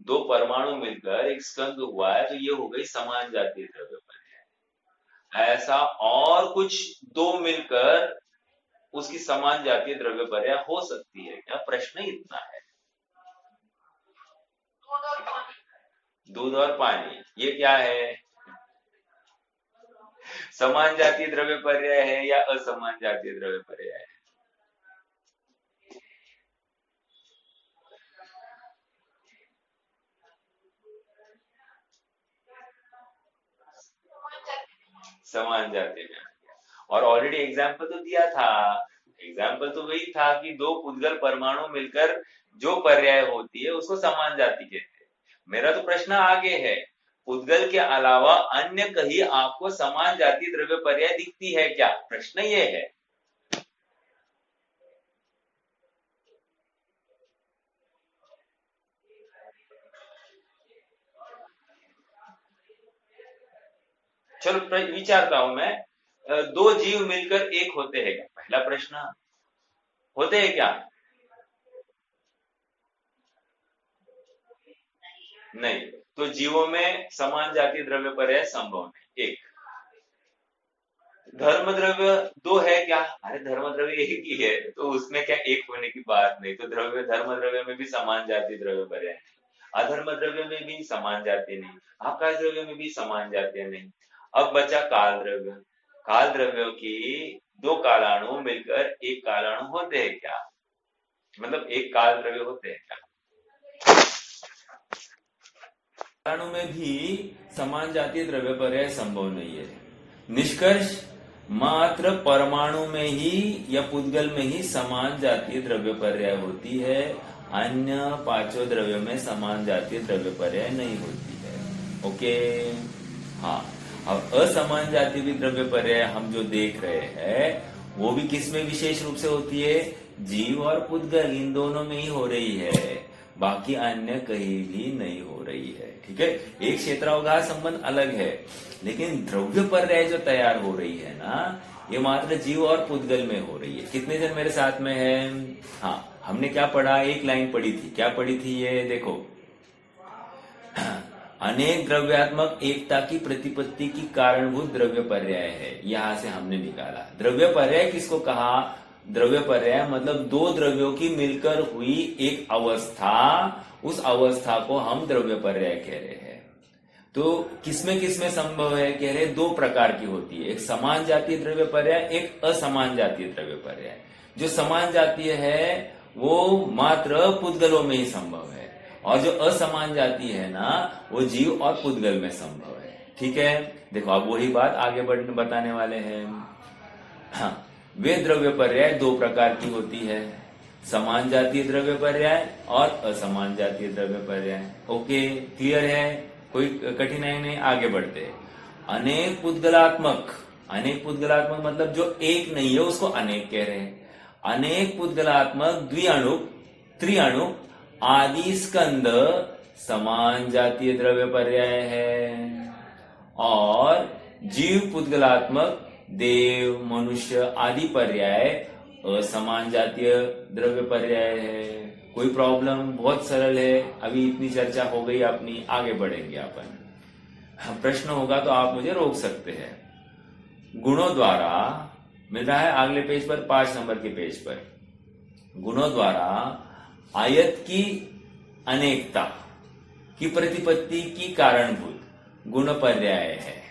दो परमाणु मिलकर एक स्कंद हुआ है, तो ये हो गई समान जातीय द्रव्य पर्याय। ऐसा और कुछ दो मिलकर उसकी समान जातीय द्रव्य पर्याय हो सकती है क्या? प्रश्न इतना है। दूध और पानी, ये क्या है, समान जातीय द्रव्य पर्याय है या असमान जातीय द्रव्य पर्याय है? समान जातीय में। और ऑलरेडी एग्जाम्पल तो दिया था, एग्जाम्पल तो वही था कि दो पुद्गल परमाणु मिलकर जो पर्याय होती है उसको समान जाति कहते हैं। मेरा तो प्रश्न आगे है, पुद्गल के अलावा अन्य कहीं आपको समान जाति द्रव्य पर्याय दिखती है क्या? प्रश्न ये है। चलो विचारता हूं मैं, दो जीव मिलकर एक होते हैं क्या? पहला प्रश्न, होते हैं क्या? नहीं, तो जीवों में समान जातीय द्रव्य पर्याय संभव नहीं। एक, धर्म द्रव्य दो है क्या? अरे धर्म द्रव्य एक ही है, तो उसमें क्या एक होने की बात नहीं। तो द्रव्य, धर्म द्रव्य में भी समान जातीय द्रव्य पर्याय नहीं, अधर्म द्रव्य में भी समान जातीय नहीं, आकाश द्रव्य में भी समान जातीय नहीं। अब बचा काल द्रव्य। काल द्रव्यों की दो कालाणु मिलकर एक कालाणु होते हैं क्या? मतलब एक काल द्रव्य होते हैं क्या? कालाणु में भी समान जातीय द्रव्य पर्याय संभव नहीं है। निष्कर्ष, मात्र परमाणु में ही या पुद्गल में ही समान जातीय द्रव्य पर्याय होती है, अन्य पांचों द्रव्यों में समान जातीय द्रव्य पर्याय नहीं होती है। ओके, हाँ। अब असमान जातीय द्रव्य पर्याय हम जो देख रहे हैं वो भी किसमें विशेष रूप से होती है? जीव और पुद्गल, इन दोनों में ही हो रही है, बाकी अन्य कहीं भी नहीं हो रही है। ठीक है, एक क्षेत्रावगाह संबंध अलग है, लेकिन द्रव्य पर्याय जो तैयार हो रही है ना, ये मात्र जीव और पुद्गल में हो रही है। कितने जन मेरे साथ में है? हाँ, हमने क्या पढ़ा, एक लाइन पढ़ी थी, क्या पढ़ी थी ये देखो, अनेक द्रव्यात्मक एकता की प्रतिपत्ति की कारणभूत द्रव्य पर्याय है, यहां से हमने निकाला। द्रव्य पर्याय किसको कहा, द्रव्य पर्याय मतलब दो द्रव्यों की मिलकर हुई एक अवस्था, उस अवस्था को हम द्रव्य पर्याय कह रहे हैं। तो किसमें संभव है, कह रहे दो प्रकार की होती है, एक समान जातीय द्रव्य पर्याय, एक असमान जातीय द्रव्य पर्याय। जो समान जातीय है वो मात्र पुद्गलों में ही संभव है, और जो असमान जातीय है ना वो जीव और पुद्गल में संभव है। ठीक है, देखो अब वही बात आगे बताने वाले हैं। हाँ, वे द्रव्य पर्याय दो प्रकार की होती है, समान जातीय द्रव्य पर्याय और असमान जातीय द्रव्य पर्याय। ओके, क्लियर है, कोई कठिनाई नहीं, आगे बढ़ते। अनेक पुद्गलात्मक, अनेक पुद्गलात्मक मतलब जो एक नहीं है उसको अनेक कह रहे हैं। अनेक पुद्गलात्मक द्विअणुक, त्रिअणुक आदि स्कंद समान जातीय द्रव्य पर्याय है, और जीव पुद्गलात्मक देव, मनुष्य आदि पर्याय असमान जातीय द्रव्य पर्याय है। कोई प्रॉब्लम, बहुत सरल है, अभी इतनी चर्चा हो गई अपनी, आगे बढ़ेंगे अपन। प्रश्न होगा तो आप मुझे रोक सकते हैं। गुणों द्वारा मिल रहा है अगले पेज पर, 5 नंबर के पेज पर, गुणों द्वारा आयत की अनेकता की प्रतिपत्ति की कारणभूत गुण पर्याय है।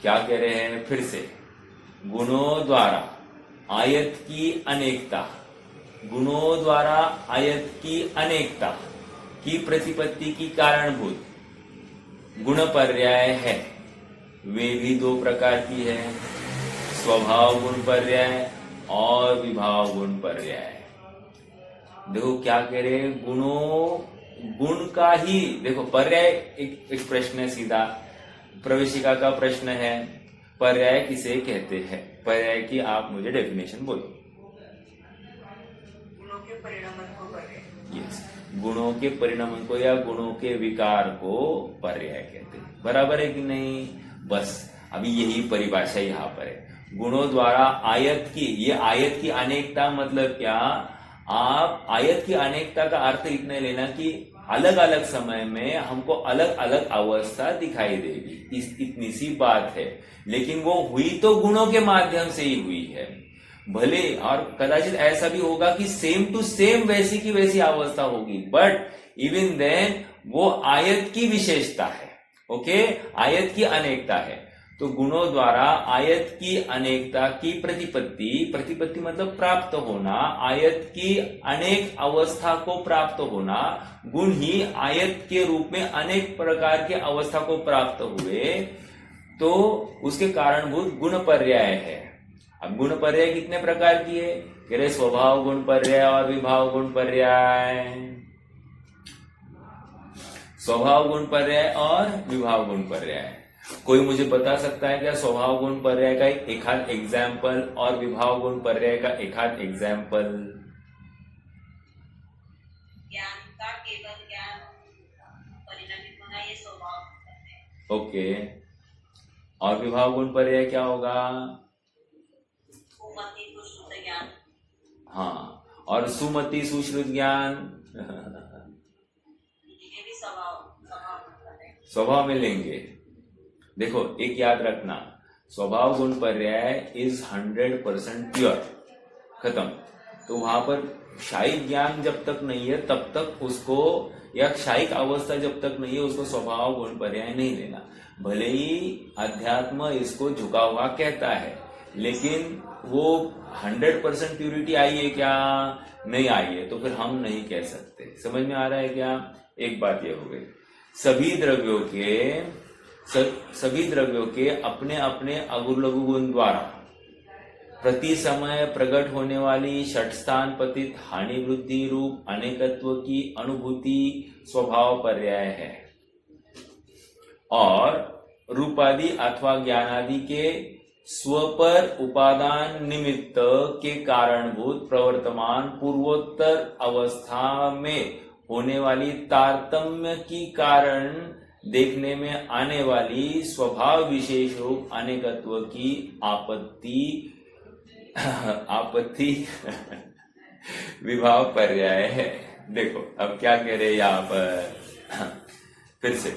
क्या कह रहे हैं फिर से, गुणों द्वारा आयत की अनेकता, गुणों द्वारा आयत की अनेकता की प्रतिपत्ति की कारणभूत गुण पर्याय है। वे भी दो प्रकार की है, स्वभाव गुण पर्याय और विभाव गुण पर्याय। देखो क्या कह रहे हैं, गुण का ही, देखो पर्याय एक प्रश्न है, सीधा प्रवेशिका का प्रश्न है, पर्याय किसे कहते हैं, पर्याय की आप मुझे डेफिनेशन बोलो। गुणों के परिणामन को पर्याय। यस, गुणों के परिणामन को या गुणों के विकार को पर्याय कहते हैं, बराबर है कि नहीं। बस अभी यही परिभाषा यहाँ पर है। गुणों द्वारा आयत की, ये आयत की अनेकता मतलब क्या, आप आयत की अनेकता का अर्थ इतना लेना कि अलग अलग समय में हमको अलग अलग अवस्था दिखाई देगी, इतनी सी बात है। लेकिन वो हुई तो गुणों के माध्यम से ही हुई है, भले और कदाचित ऐसा भी होगा कि सेम टू सेम वैसी की वैसी अवस्था होगी, बट इवन देन वो आयत की विशेषता है। ओके, आयत की अनेकता है। तो गुणों द्वारा आयत की अनेकता की प्रतिपत्ति, प्रतिपत्ति मतलब प्राप्त होना, आयत की अनेक अवस्था को प्राप्त होना, गुण ही आयत के रूप में अनेक प्रकार के अवस्था को प्राप्त हुए, तो उसके कारणभूत गुण पर्याय है। अब गुण पर्याय कितने प्रकार की है, कह रहे स्वभाव गुण पर्याय और विभाव गुण पर्याय, स्वभाव गुण पर्याय और विभाव गुण पर्याय। कोई मुझे बता सकता है क्या स्वभाव गुण पर्याय का एक आध एग्जाम्पल और विभाव गुण पर्याय का एक आध एग्जाम्पल? ज्ञान का केवल ज्ञान परिणामित होना, ये स्वभाव। ओके, और विभाव गुण पर्याय क्या होगा? सुमति सुश्रुत ज्ञान। हाँ, और सुमति सुश्रुत ज्ञान स्वभाव में लेंगे। देखो एक याद रखना, स्वभाव गुण पर्याय इज 100% प्योर, खत्म। तो वहां पर क्षायिक ज्ञान जब तक नहीं है तब तक उसको, या क्षायिक अवस्था जब तक नहीं है उसको स्वभाव गुण पर्याय नहीं लेना। भले ही अध्यात्म इसको झुका हुआ कहता है, लेकिन वो 100% प्यूरिटी आई है क्या? नहीं आई है, तो फिर हम नहीं कह सकते। समझ में आ रहा है क्या? एक बात ये हो गई, सभी द्रव्यों के अपने अपने अगुण लघु गुण द्वारा प्रति समय प्रकट होने वाली षटस्थान पतित हानि वृद्धि रूप अनेकत्व की अनुभूति स्वभाव पर्याय है, और रूपादि अथवा ज्ञानादि के स्वपर उपादान निमित्त के कारणभूत प्रवर्तमान पूर्वोत्तर अवस्था में होने वाली तारतम्य की कारण देखने में आने वाली स्वभाव विशेष रूप अनेकत्व की आपत्ति विभाव पर्याय है। देखो अब क्या कह रहे हैं यहाँ पर, फिर से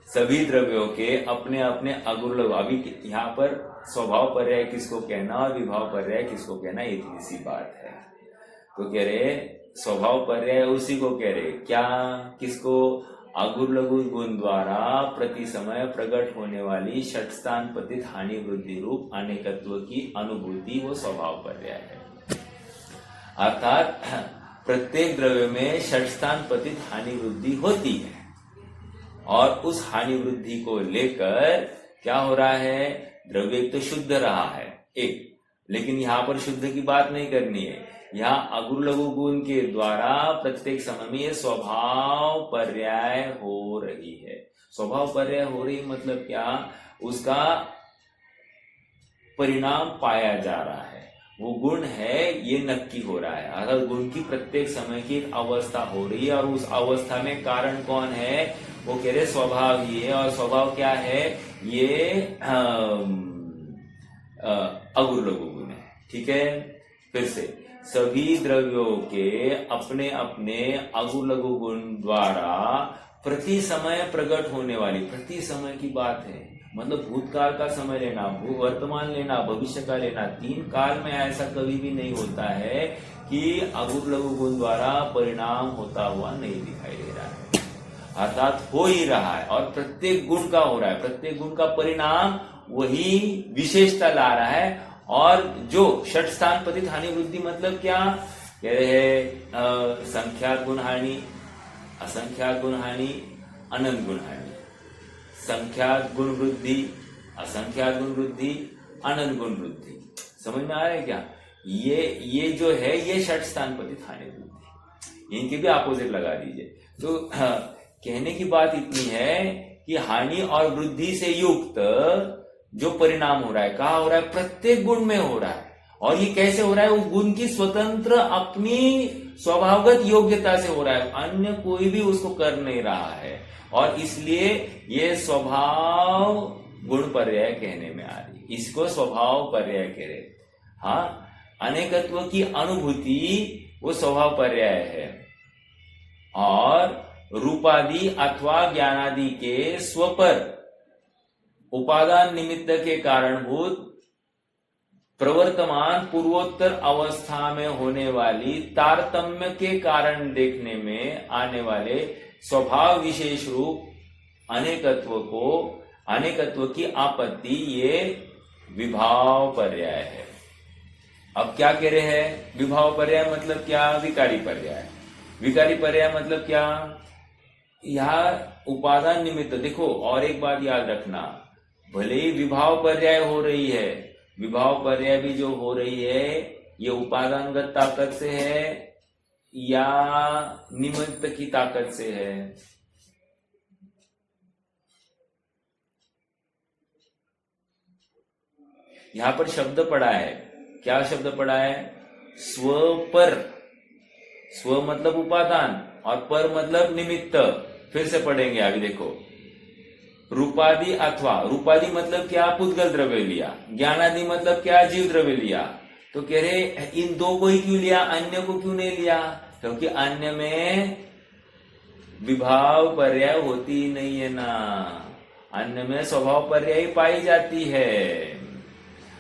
सभी द्रव्यों के अपने अपने अगुण लघु, अभी यहाँ पर स्वभाव पर्याय किसको कहना और विभाव पर्याय किसको कहना, ये सी बात है। तो कह रहे स्वभाव पर्याय उसी को कह रहे, क्या किसको, अगुण लघु गुण द्वारा प्रति समय प्रकट होने वाली षटस्थान पतित हानि वृद्धि रूप अनेकत्व की अनुभूति, वो स्वभाव पर्याय है। अर्थात प्रत्येक द्रव्य में षटस्थान पतित हानि वृद्धि होती है और उस हानि वृद्धि को लेकर क्या हो रहा है, द्रव्य तो शुद्ध रहा है एक, लेकिन यहाँ पर शुद्ध की बात नहीं करनी है, यहाँ अगुण लघु गुण के द्वारा प्रत्येक समय में ये स्वभाव पर्याय हो रही है। स्वभाव पर्याय हो रही मतलब क्या, उसका परिणाम पाया जा रहा है, वो गुण है ये नक्की हो रहा है। अगर गुण की प्रत्येक समय की एक अवस्था हो रही है और उस अवस्था में कारण कौन है, वो कह रहे स्वभाव ही है। और स्वभाव क्या है, ये अगुण लघु गुण है। ठीक है, फिर से सभी द्रव्यों के अपने अपने अगुण लघु गुण द्वारा प्रति समय प्रकट होने वाली, प्रति समय की बात है मतलब भूतकाल का समय लेना, वर्तमान लेना, भविष्य का लेना, तीन काल में ऐसा कभी भी नहीं होता है कि अगुण लघु गुण द्वारा परिणाम होता हुआ नहीं दिखाई दे रहा है, अर्थात हो ही रहा है और प्रत्येक गुण का हो रहा है, प्रत्येक गुण का परिणाम वही विशेषता ला रहा है। और जो षट स्थान पतित हानि वृद्धि मतलब क्या कह रहे हैं, संख्यात गुण हानि, असंख्यात गुण हानि, अनंत गुण हानि, संख्यात गुण वृद्धि, असंख्यात गुण वृद्धि, अनंत गुण वृद्धि। समझ में आ रहा है क्या, ये जो है ये षट स्थान पतित हानि वृद्धि, इनके भी अपोजिट लगा दीजिए। तो कहने की बात इतनी है कि हानि और वृद्धि से युक्त जो परिणाम हो रहा है, कहाँ हो रहा है, प्रत्येक गुण में हो रहा है। और ये कैसे हो रहा है, उस गुण की स्वतंत्र अपनी स्वभावगत योग्यता से हो रहा है, अन्य कोई भी उसको कर नहीं रहा है। और इसलिए ये स्वभाव गुण पर्याय कहने में आ रही, इसको स्वभाव पर्याय कह रहे। हाँ, अनेकत्व की अनुभूति वो स्वभाव पर्याय है। और रूपादि अथवा ज्ञानादि के स्वपर उपादान निमित्त के कारणभूत प्रवर्तमान पूर्वोत्तर अवस्था में होने वाली तारतम्य के कारण देखने में आने वाले स्वभाव विशेष रूप अनेकत्व की आपत्ति, ये विभाव पर्याय है। अब क्या कह रहे हैं, विभाव पर्याय मतलब क्या, विकारी पर्याय। विकारी पर्याय मतलब क्या, यह उपादान निमित्त। देखो और एक बात याद रखना, भले ही विभाव पर्याय हो रही है, विभाव पर्याय भी जो हो रही है ये उपादानगत ताकत से है या निमित्त की ताकत से है। यहां पर शब्द पड़ा है, क्या शब्द पड़ा है, स्व पर। स्व मतलब उपादान और पर मतलब निमित्त। फिर से पढ़ेंगे अभी, देखो रूपादि अथवा, रूपादि मतलब क्या, पुद्गल द्रव्य लिया, ज्ञानादि मतलब क्या, जीव द्रव्य लिया। तो कह रहे इन दो को ही क्यों लिया, अन्य को क्यों नहीं लिया, क्योंकि अन्य में विभाव पर्याय होती ही नहीं है ना, अन्य में स्वभाव पर्याय पाई जाती है।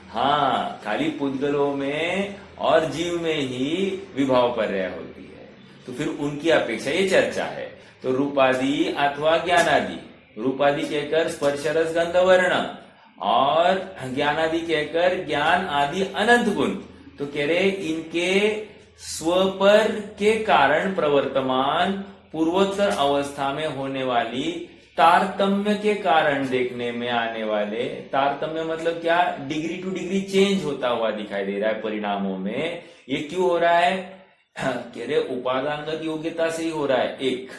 हाँ, खाली पुद्गलों में और जीव में ही विभाव पर्याय होती है। तो फिर उनकी अपेक्षा ये चर्चा है। तो रूपादि अथवा ज्ञानादि, रूपादि कहकर स्पर्श रस गंध वर्ण और ज्ञानादि कहकर ज्ञान आदि अनंत गुण। तो कह रहे इनके स्वपर के कारण प्रवर्तमान पूर्वोत्तर अवस्था में होने वाली तारतम्य के कारण देखने में आने वाले, तारतम्य मतलब क्या, डिग्री टू डिग्री चेंज होता हुआ दिखाई दे रहा है परिणामों में। ये क्यों हो रहा है, कह रहे उपादानगत योग्यता से ही हो रहा है एक।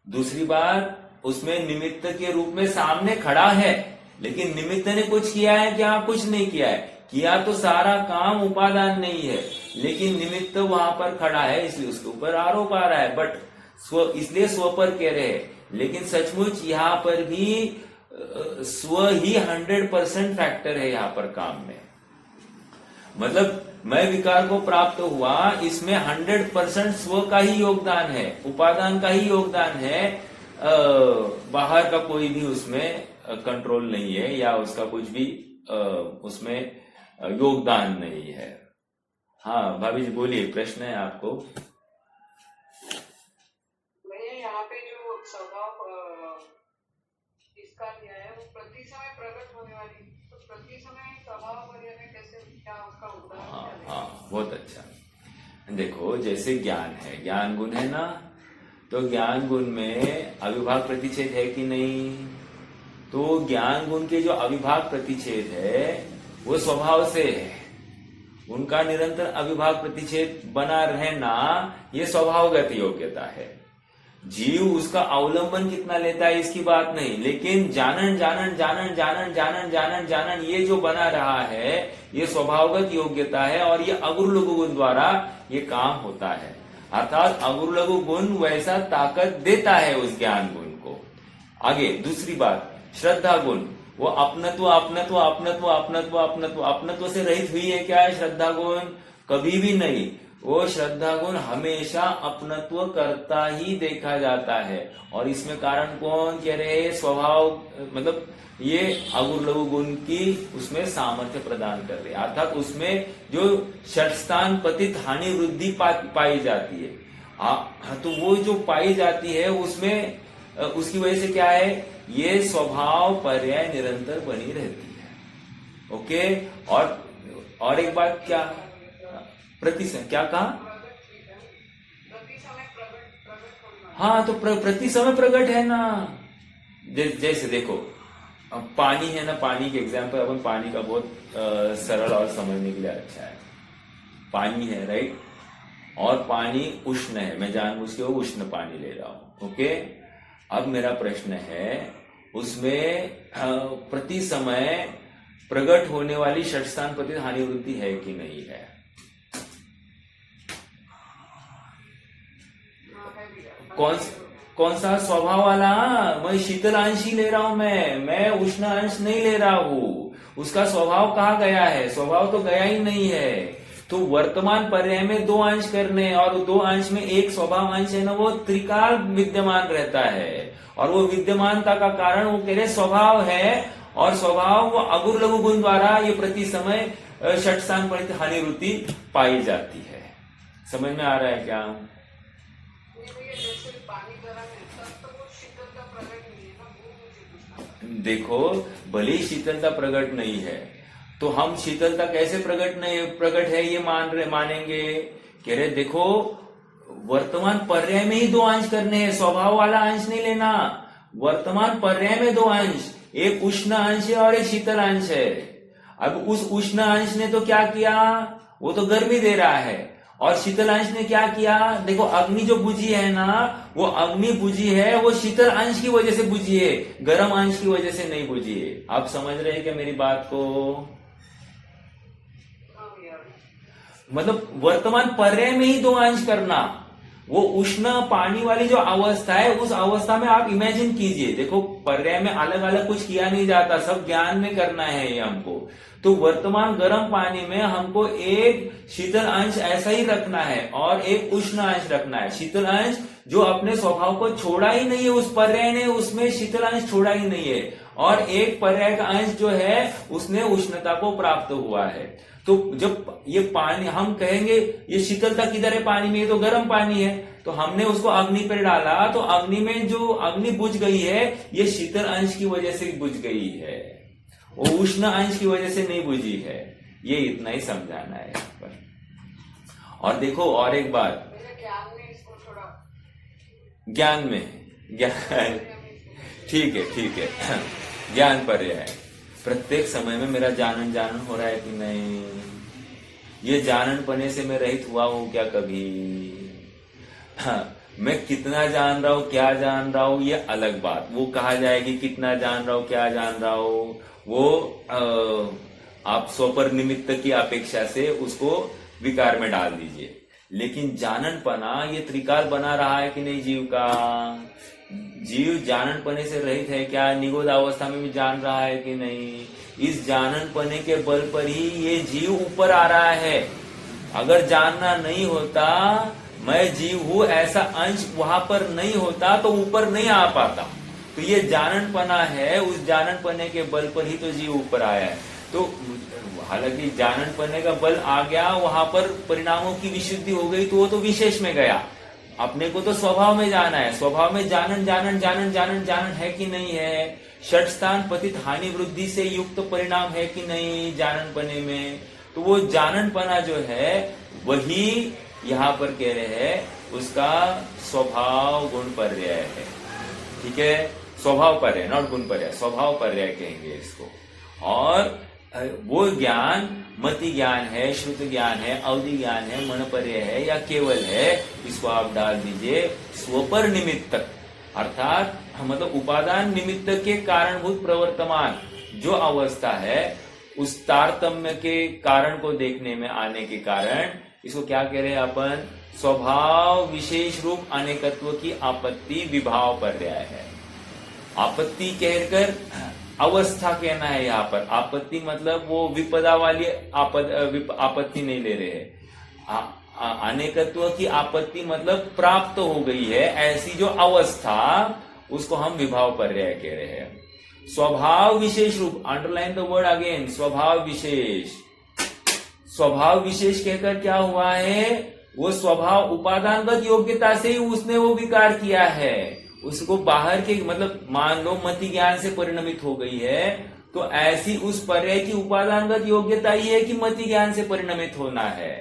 दूसरी बात, उसमें निमित्त के रूप में सामने खड़ा है, लेकिन निमित्त ने कुछ किया है क्या, कुछ नहीं किया है। किया तो सारा काम उपादान नहीं है, लेकिन निमित्त वहां पर खड़ा है, इसलिए उसके ऊपर आरोप आ रहा है। बट इसलिए स्व पर कह रहे हैं, लेकिन सचमुच यहाँ पर भी स्व ही 100% फैक्टर है यहाँ पर काम में। मतलब मैं विकार को प्राप्त हुआ, इसमें 100% स्व का ही योगदान है, उपादान का ही योगदान है, बाहर का कोई भी उसमें कंट्रोल नहीं है या उसका कुछ भी उसमें योगदान नहीं है। हाँ भाभी जी बोलिए, प्रश्न है आपको? मैंने यहाँ पे जो स्वभाव इसका दिया है वो प्रति समय प्रकट होने वाली, तो प्रति समय स्वभाव पर्याय में कैसे, क्या उसका उदाहरण क्या देंगे? हाँ बहुत अच्छा। देखो जैसे ज्ञान है, ज्ञान गुण है ना, तो ज्ञान गुण में अविभाग प्रतिच्छेद है कि नहीं? तो ज्ञान गुण के जो अविभाग प्रतिच्छेद है वो स्वभाव से है, उनका निरंतर अविभाग प्रतिच्छेद बना रहना ये स्वभावगत योग्यता है। जीव उसका अवलंबन कितना लेता है इसकी बात नहीं, लेकिन जानन जानन जानन जानन जानन जानन जानन ये जो बना रहा है ये स्वभावगत योग्यता है, और ये अगुरु लघु गुण द्वारा ये काम होता है। अर्थात अगुरु लघु गुण वैसा ताकत देता है उस ज्ञान गुण को। आगे दूसरी बात, श्रद्धा गुण, वो अपनत्व अपनत्व अपनत्व अपनत्व अपनत्व अपनत्व से रहित हुई है क्या है श्रद्धा गुण? कभी भी नहीं। वो श्रद्धा गुण हमेशा अपनत्व करता ही देखा जाता है, और इसमें कारण कौन कह रहे हैं? स्वभाव, मतलब ये अगुरु लघु गुण की उसमें सामर्थ्य प्रदान कर रहे, अर्थात उसमें जो षटस्थान पतित हानि वृद्धि पाई जाती है, तो वो जो पाई जाती है उसमें उसकी वजह से क्या है? ये स्वभाव पर्याय निरंतर बनी रहती है। ओके, और एक बात क्या क्या कहा? प्रति समय प्रकट होना। हाँ तो प्रति समय प्रकट है ना। जैसे देखो पानी है ना, पानी के एग्जाम्पल, अपन पानी का बहुत सरल और समझने के लिए अच्छा है। पानी है राइट, और पानी उष्ण है, मैं जानबूझ के वो उष्ण पानी ले रहा हूं। ओके, अब मेरा प्रश्न है उसमें प्रति समय प्रकट होने वाली षटस्थान पतित हानि वृद्धि है कि नहीं है? कौन सा स्वभाव वाला? मैं शीतल अंश ही ले रहा हूं, मैं उष्ण अंश नहीं ले रहा हूं। उसका स्वभाव कहाँ गया है? स्वभाव तो गया ही नहीं है। तो वर्तमान पर्याय में दो अंश करने, और दो अंश में एक स्वभाव अंश है ना, वो त्रिकाल विद्यमान रहता है, और वो विद्यमानता का कारण वो कह रहे स्वभाव है, और स्वभाव वो अगुरु लघु गुण द्वारा ये प्रति समय षटस्थान पतित हानि वृद्धि पाई जाती है। समझ में आ रहा है क्या? देखो भले ही शीतलता प्रकट नहीं है, तो हम शीतलता कैसे प्रकट है ये मानेंगे? कह रहे देखो वर्तमान पर्याय में ही दो अंश करने हैं, स्वभाव वाला अंश नहीं लेना। वर्तमान पर्याय में दो अंश, एक उष्ण अंश है और एक शीतल अंश है। अब उस उष्ण अंश ने तो क्या किया? वो तो गर्मी दे रहा है, और शीतल अंश ने क्या किया? देखो अग्नि जो बुझी है ना, वो अग्नि बुझी है वो शीतल अंश की वजह से बुझी है, गर्म अंश की वजह से नहीं बुझी है। आप समझ रहे हैं क्या मेरी बात को? मतलब वर्तमान पर्याय में ही दो अंश करना, वो उष्ण पानी वाली जो अवस्था है उस अवस्था में आप इमेजिन कीजिए। देखो पर्याय में अलग अलग कुछ किया नहीं जाता, सब ज्ञान में करना है ये हमको। तो वर्तमान गर्म पानी में हमको एक शीतल अंश ऐसा ही रखना है और एक उष्ण अंश रखना है। शीतल अंश जो अपने स्वभाव को छोड़ा ही नहीं है, उस पर्याय ने उसमें शीतल अंश छोड़ा ही नहीं है, और एक पर्याय का अंश जो है उसने उष्णता को प्राप्त हुआ है। तो जब ये पानी हम कहेंगे ये शीतलता किधर है पानी में, ये तो गर्म पानी है, तो हमने उसको अग्नि पर डाला, तो अग्नि में जो अग्नि बुझ गई है ये शीतल अंश की वजह से बुझ गई है, वो उष्ण अंश की वजह से नहीं बुझी है। ये इतना ही समझाना है यहाँ पर। और देखो और एक बात, ज्ञान में ज्ञान ठीक है ज्ञान पर्याय प्रत्येक समय में मेरा जानन हो रहा है कि नहीं? ये जानन पने से मैं रहित हुआ हूं क्या कभी? हाँ, मैं कितना जान रहा हूं, क्या जान रहा हूं, ये अलग बात, वो कहा जाएगी कितना जान रहा हूं, क्या जान रहा हूं, वो आप स्वपर निमित्त की अपेक्षा से उसको विकार में डाल दीजिए। लेकिन जाननपना ये त्रिकाल बना रहा है कि नहीं जीव का? जीव जाननपने से रहित है क्या, निगोद अवस्था में भी जान रहा है कि नहीं, इस जाननपने के बल पर ही ये जीव ऊपर आ रहा है। अगर जानना नहीं होता, मैं जीव हूं ऐसा अंश वहां पर नहीं होता तो ऊपर नहीं आ पाता। तो ये जाननपना है, उस जाननपने के बल पर ही तो जीव ऊपर आया है। तो हालांकि जाननपने का बल आ गया, वहां पर परिणामों की विशुद्धि हो गई, तो वो तो विशेष में गया। अपने को तो स्वभाव में जाना है, स्वभाव में जानन जानन जानन जानन जानन है कि नहीं है, षट स्थान पतित हानि वृद्धि से युक्त परिणाम है कि नहीं जाननपने में। तो वो जाननपना जो है वही यहाँ पर कह रहे हैं उसका स्वभाव गुण पर्याय है। ठीक है, स्वभाव पर्याय, नॉट गुण पर्याय, स्वभाव पर्याय कहेंगे इसको। और वो ज्ञान मति ज्ञान है, श्रुत ज्ञान है, अवधि ज्ञान है, मन पर्याय है या केवल है, इसको आप डाल दीजिए स्वपर निमित्तक, अर्थात मतलब उपादान निमित्त के कारणभूत प्रवर्तमान जो अवस्था है, उस तारतम्य के कारण को देखने में आने के कारण इसको क्या कह रहे हैं अपन, स्वभाव विशेष रूप अनेकत्व की आपत्ति विभाव पर्याय है। आपत्ति कहकर अवस्था कहना है यहाँ पर। आपत्ति मतलब वो विपदा वाली आपत्ति नहीं ले रहे हैं। अनेकत्व की आपत्ति मतलब प्राप्त हो गई है ऐसी जो अवस्था, उसको हम विभाव पर्याय कह रहे हैं। स्वभाव विशेष रूप, अंडरलाइन द वर्ड अगेन, स्वभाव विशेष। स्वभाव विशेष कहकर क्या हुआ है, वो स्वभाव उपादानगत योग्यता से ही उसने वो विकार किया है, उसको बाहर के मतलब मान लो मति ज्ञान से परिणमित हो गई है, तो ऐसी उस पर्याय की उपादानगत योग्यता ही है कि मति ज्ञान से परिणमित होना है।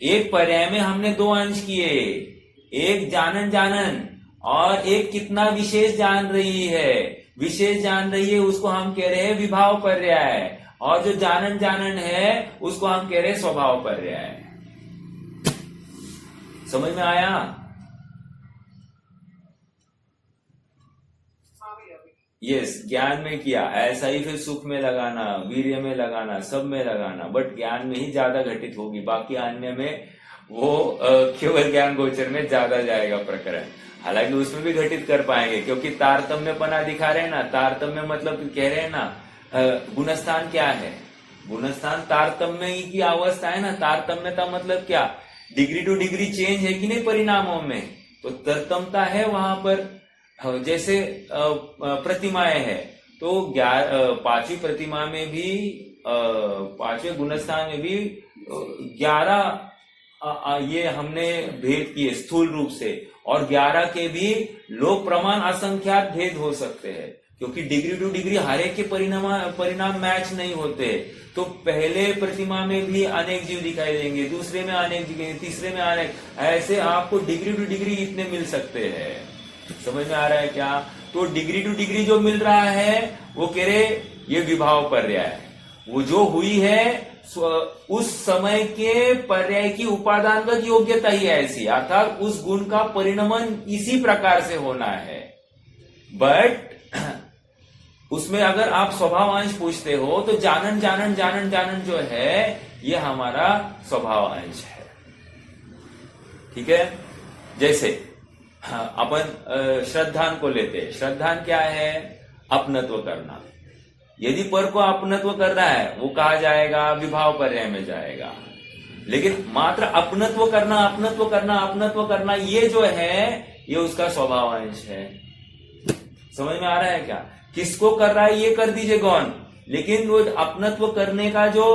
एक पर्याय में हमने दो अंश किए, एक जानन जानन और एक कितना विशेष जान रही है, विशेष जान रही है उसको हम कह रहे हैं विभाव पर्याय, और जो जानन जानन है उसको हम कह रहे हैं स्वभाव पर्याय। समझ में आया? यस, ज्ञान में किया, ऐसा ही फिर सुख में लगाना, वीर्य में लगाना, सब में लगाना, बट ज्ञान में ही ज्यादा घटित होगी, बाकी अन्य में वो केवल ज्ञान गोचर में ज्यादा जाएगा प्रकरण। हालांकि उसमें भी घटित कर पाएंगे क्योंकि तारतम्यपना दिखा रहे हैं ना, तारतम्य मतलब कह रहे हैं ना, गुणस्थान क्या है, गुणस्थान तारतम्य की अवस्था है ना। तारतम्यता मतलब क्या, डिग्री टू डिग्री चेंज है कि नहीं परिणामों में, तो तरतमता है वहां पर। जैसे प्रतिमाएं है, तो 5वीं प्रतिमा में भी 5वें गुणस्थान में भी 11 ये हमने भेद किए स्थूल रूप से, और 11 के भी लोक प्रमाण असंख्यात भेद हो सकते हैं क्योंकि डिग्री टू डिग्री हर एक के परिणाम मैच नहीं होते। तो पहले प्रतिमा में भी अनेक जीव दिखाई देंगे, दूसरे में अनेक दिखेंगे, तीसरे में अनेक, ऐसे आपको डिग्री टू डिग्री इतने मिल सकते हैं। समझ में आ रहा है क्या? तो डिग्री टू डिग्री जो मिल रहा है वो कह रहे ये विभाव पर्याय है, वो जो हुई है उस समय के पर्याय की उपादानगत योग्यता ही ऐसी, अर्थात उस गुण का परिणमन इसी प्रकार से होना है। बट उसमें अगर आप स्वभाव अंश पूछते हो तो जानन जानन जानन जानन जो है ये हमारा स्वभाव अंश है। ठीक है, जैसे अपन श्रद्धान को लेते हैं। श्रद्धान क्या है? अपनत्व करना। यदि पर को अपनत्व कर रहा है वो कहा जाएगा विभाव पर्याय में जाएगा, लेकिन मात्र अपनत्व करना अपनत्व करना अपनत्व करना ये जो है ये उसका स्वभाव अंश है। समझ में आ रहा है क्या? किसको कर रहा है ये कर दीजिए गौन, लेकिन वो अपनत्व करने का जो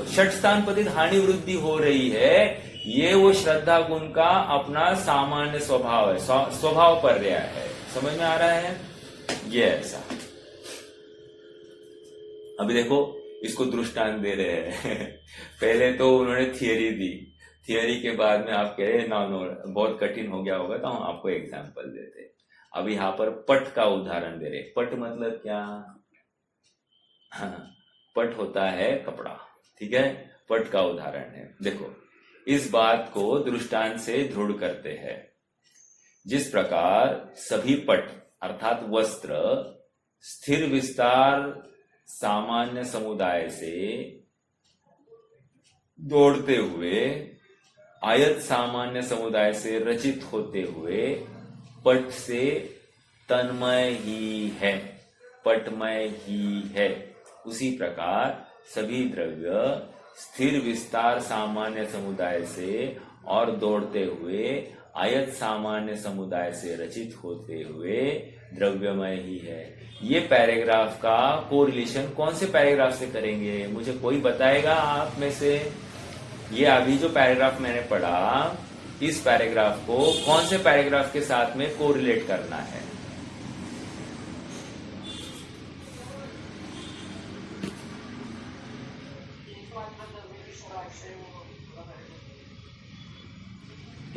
षट स्थान पतित हानि वृद्धि हो रही है ये वो श्रद्धा गुण का अपना सामान्य स्वभाव है, स्वभाव पर्याय है। समझ में आ रहा है? ये ऐसा। अभी देखो इसको दृष्टांत दे रहे हैं पहले तो उन्होंने थियरी दी, थियरी के बाद में आप कह रहे हैं नो बहुत कठिन हो गया होगा तो हम आपको एग्जाम्पल देते हैं। अब यहाँ पर पट का उदाहरण दे रहे। पट मतलब क्या? हाँ, पट होता है कपड़ा। ठीक है, पट का उदाहरण है। देखो इस बात को दृष्टांत से दृढ़ करते हैं। जिस प्रकार सभी पट अर्थात वस्त्र स्थिर विस्तार सामान्य समुदाय से दौड़ते हुए आयत सामान्य समुदाय से रचित होते हुए पट से तन्मय ही है, पटमय ही है। उसी प्रकार सभी द्रव्य स्थिर विस्तार सामान्य समुदाय से और दौड़ते हुए आयत सामान्य समुदाय से रचित होते हुए द्रव्यमय ही है। ये पैराग्राफ का कोरिलेशन कौन से पैराग्राफ से करेंगे? मुझे कोई बताएगा आप में से? ये अभी जो पैराग्राफ मैंने पढ़ा, इस पैराग्राफ को कौन से पैराग्राफ के साथ में कोरिलेट करना है?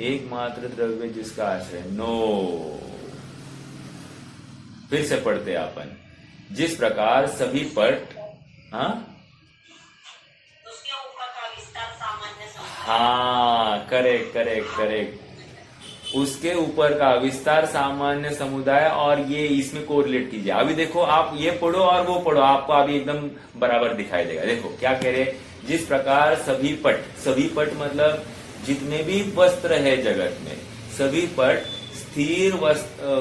एकमात्र द्रव्य जिसका आश्रय, नो, फिर से पढ़ते अपन। जिस प्रकार सभी पट, हाँ उसके ऊपर का विस्तार सामान्य समुदाय। हाँ, करेक्ट करेक्ट करेक्ट। उसके ऊपर का विस्तार सामान्य समुदाय, और ये इसमें कोरिलेट कीजिए। अभी देखो, आप ये पढ़ो और वो पढ़ो, आपको अभी एकदम बराबर दिखाई देगा। देखो क्या कह रहे, जिस प्रकार सभी पट मतलब जितने भी वस्त्र है जगत में, सभी पट स्थिर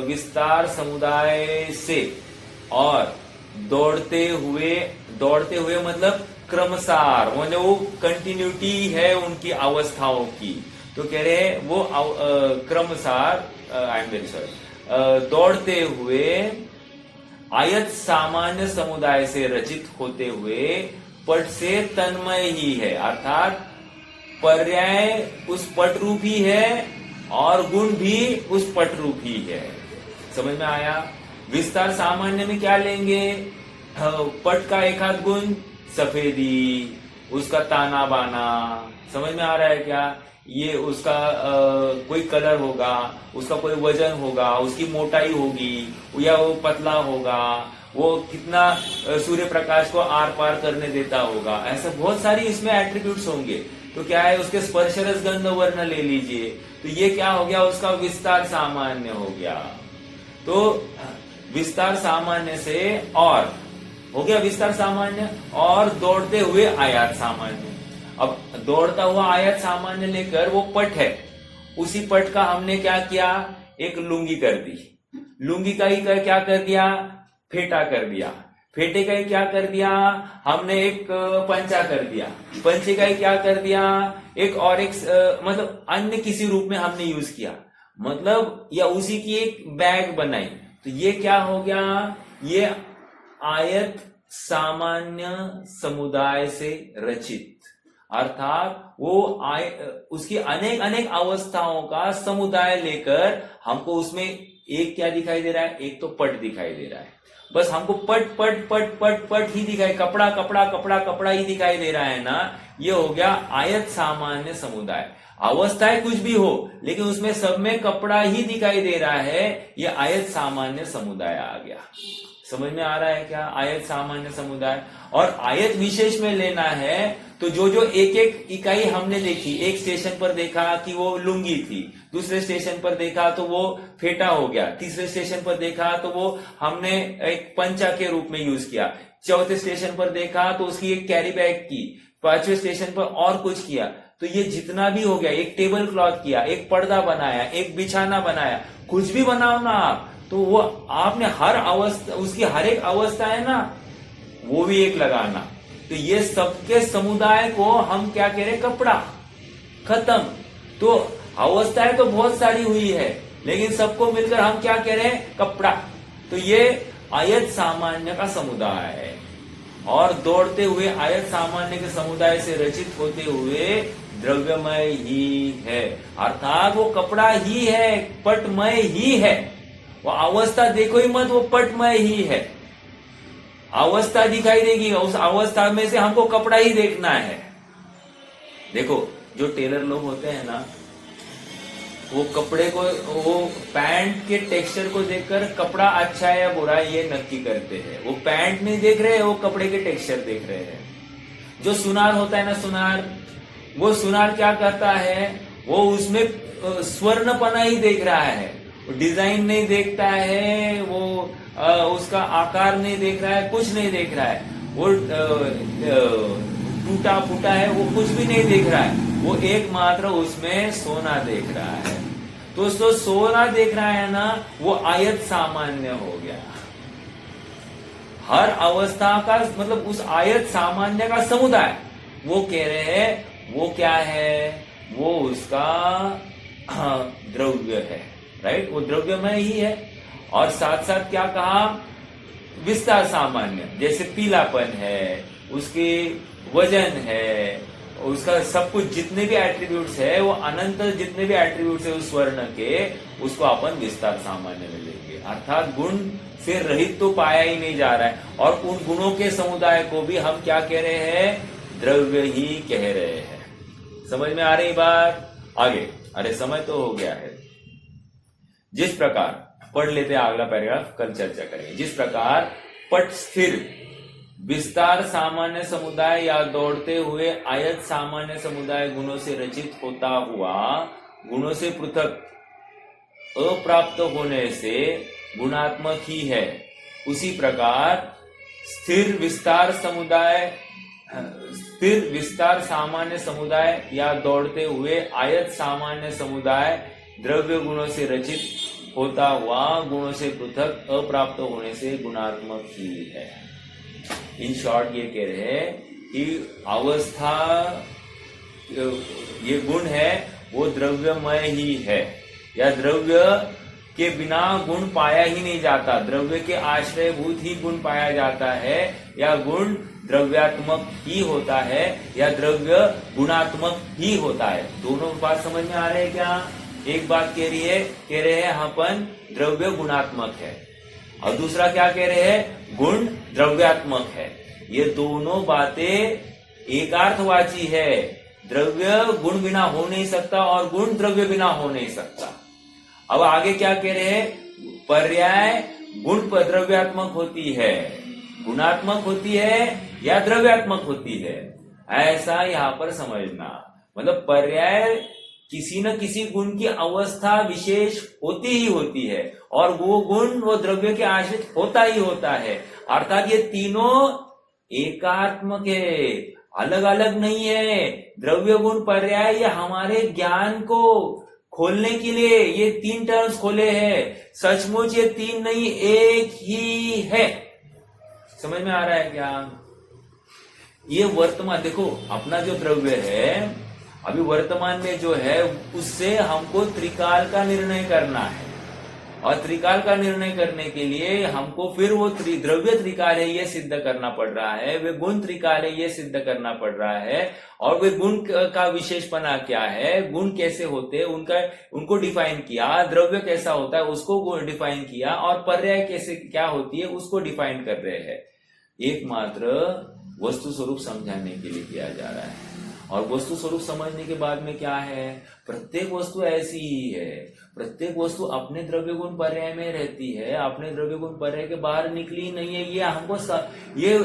विस्तार समुदाय से और दौड़ते हुए मतलब क्रमसार, मतलब वो कंटिन्यूटी है उनकी अवस्थाओं की। तो कह रहे हैं वो क्रमसार, आई एम वेरी सॉरी, दौड़ते हुए आयत सामान्य समुदाय से रचित होते हुए पट से तन्मय ही है, अर्थात पर्याय उस पट रूप ही है और गुण भी उस पट रूप ही है। समझ में आया? विस्तार सामान्य में क्या लेंगे? पट का एक आध गुण, सफेदी, उसका ताना बाना, समझ में आ रहा है क्या? ये उसका कोई कलर होगा, उसका कोई वजन होगा, उसकी मोटाई होगी, या वो पतला होगा, वो कितना सूर्य प्रकाश को आर पार करने देता होगा, ऐसा बहुत सारी इसमें एट्रीब्यूट्स होंगे। तो क्या है, उसके स्पर्श रस गंध वर्ण ले लीजिए, तो ये क्या हो गया, उसका विस्तार सामान्य हो गया। तो विस्तार सामान्य से और हो गया विस्तार सामान्य, और दौड़ते हुए आयत सामान्य। अब दौड़ता हुआ आयत सामान्य लेकर वो पट है, उसी पट का हमने क्या किया, एक लुंगी कर दी। लुंगी का ही क्या कर दिया, फेटा कर दिया। फेटे का ही क्या कर दिया, हमने एक पंचा कर दिया। पंचे का ही क्या कर दिया, एक और एक मतलब अन्य किसी रूप में हमने यूज किया, मतलब या उसी की एक बैग बनाई। तो ये क्या हो गया, ये आयत सामान्य समुदाय से रचित, अर्थात वो उसकी अनेक अनेक अवस्थाओं का समुदाय लेकर हमको उसमें एक क्या दिखाई दे रहा है, एक तो पट दिखाई दे रहा है। बस हमको पट पट पट पट पट ही दिखाई, कपड़ा कपड़ा कपड़ा कपड़ा ही दिखाई दे रहा है ना। ये हो गया आयत सामान्य समुदाय। अवस्थाएं कुछ भी हो, लेकिन उसमें सब में कपड़ा ही दिखाई दे रहा है, ये आयत सामान्य समुदाय आ गया। समझ में आ रहा है क्या, आयत सामान्य समुदाय। और आयत विशेष में लेना है तो जो जो एक एक इकाई हमने देखी, एक स्टेशन पर देखा कि वो लुंगी थी, दूसरे स्टेशन पर देखा तो वो फेटा हो गया, तीसरे स्टेशन पर देखा तो वो हमने एक पंचा के रूप में यूज किया, चौथे स्टेशन पर देखा तो उसकी एक कैरी बैग की, पांचवें स्टेशन पर और कुछ किया। तो ये जितना भी हो गया, एक टेबल क्लॉथ किया, एक पर्दा बनाया, एक बिछाना बनाया, कुछ भी बनाओ ना आप, तो वो आपने हर अवस्था, उसकी हर एक अवस्था है ना, वो भी एक लगाना। तो ये सबके समुदाय को हम क्या कह रहे, कपड़ा, खत्म। तो अवस्थाएं तो बहुत सारी हुई है, लेकिन सबको मिलकर हम क्या कह रहे हैं, कपड़ा। तो ये आयत सामान्य का समुदाय है, और दौड़ते हुए आयत सामान्य के समुदाय से रचित होते हुए द्रव्यमय ही है, अर्थात वो कपड़ा ही है, पटमय ही है। वो अवस्था देखो ही मत, वो पटमय ही है। अवस्था दिखाई देगी, उस अवस्था में से हमको कपड़ा ही देखना है। देखो जो टेलर लोग होते हैं ना, वो कपड़े को, वो पैंट के टेक्सचर को देखकर कपड़ा अच्छा है या बुरा है ये नक्की करते हैं। वो पैंट नहीं देख रहे हैं, वो कपड़े के टेक्सचर देख रहे हैं। जो सुनार होता है ना, सुनार, वो सुनार क्या करता है, वो उसमें स्वर्णपना ही देख रहा है, डिजाइन नहीं देखता है, वो उसका आकार नहीं देख रहा है, कुछ नहीं देख रहा है। वो टूटा फूटा है, वो कुछ भी नहीं देख रहा है, वो एकमात्र उसमें सोना देख रहा है। दोस्तों सोना देख रहा है ना, वो आयत सामान्य हो गया। हर अवस्था का मतलब उस आयत सामान्य का समुदाय, वो कह रहे हैं वो क्या है, वो उसका द्रव्य है, राइट, वो द्रव्यमय ही है। और साथ साथ क्या कहा, विस्तार सामान्य, जैसे पीलापन है, उसके वजन है, उसका सब कुछ जितने भी एट्रीब्यूट्स है, वो अनंत जितने भी एट्रीब्यूट्स है उस स्वर्ण के, उसको अपन विस्तार सामान्य में लेंगे। अर्थात गुण से रहित तो पाया ही नहीं जा रहा है, और उन गुणों के समुदाय को भी हम क्या कह रहे हैं, द्रव्य ही कह रहे हैं। समझ में आ रही बात? आगे, अरे समय तो हो गया है। जिस प्रकार, पढ़ लेते हैं अगला पैराग्राफ, कल चर्चा करेंगे। जिस प्रकार पट स्थिर विस्तार सामान्य समुदाय या दौड़ते हुए आयत सामान्य समुदाय गुणों से रचित होता हुआ गुणों से पृथक अप्राप्त होने से गुणात्मक ही है, उसी प्रकार स्थिर विस्तार सामान्य समुदाय या दौड़ते हुए आयत सामान्य समुदाय द्रव्य गुणों से रचित होता हुआ गुणों से पृथक अप्राप्त होने से गुणात्मक ही है। इन शॉर्ट ये कह रहे हैं कि अवस्था, ये गुण है वो द्रव्यमय ही है, या द्रव्य के बिना गुण पाया ही नहीं जाता, द्रव्य के आश्रयभूत ही गुण पाया जाता है, या गुण द्रव्यात्मक ही होता है, या द्रव्य गुणात्मक ही होता है। दोनों बात समझ में आ रहे हैं क्या? एक बात कह रहे हैं अपन द्रव्य गुणात्मक है, और दूसरा क्या कह रहे हैं, गुण द्रव्यात्मक है। ये दोनों बातें एकार्थवाची है। द्रव्य गुण बिना हो नहीं सकता और गुण द्रव्य बिना हो नहीं सकता। अब आगे क्या कह रहे हैं, पर्याय गुण द्रव्यात्मक होती है, गुणात्मक होती है या द्रव्यात्मक होती है, ऐसा यहां पर समझना। मतलब पर्याय किसी न किसी गुण की अवस्था विशेष होती ही होती है, और वो गुण वो द्रव्य के आश्रित होता ही होता है। अर्थात ये तीनों एकात्मक है, अलग अलग नहीं है। द्रव्य गुण पर्याय ये हमारे ज्ञान को खोलने के लिए ये तीन टर्म्स खोले हैं। सचमुच ये तीन नहीं, एक ही है। समझ में आ रहा है क्या? ये वर्तमान, देखो अपना जो द्रव्य है अभी वर्तमान में जो है, उससे हमको त्रिकाल का निर्णय करना है, और त्रिकाल का निर्णय करने के लिए हमको फिर वो द्रव्य त्रिकाल है ये सिद्ध करना पड़ रहा है, वे गुण त्रिकाल है ये सिद्ध करना पड़ रहा है, और वे गुण का विशेषपना क्या है, गुण कैसे होते हैं उनको डिफाइन किया, द्रव्य कैसा होता है उसको डिफाइन किया, और पर्याय कैसे क्या होती है उसको डिफाइन कर रहे हैं। एकमात्र वस्तु स्वरूप समझाने के लिए किया जा रहा है। और वस्तु स्वरूप समझने के बाद में क्या है, प्रत्येक वस्तु ऐसी ही है, प्रत्येक वस्तु अपने द्रव्य गुण पर्याय में रहती है, अपने द्रव्य गुण पर्याय के बाहर निकली नहीं है। ये हमको ये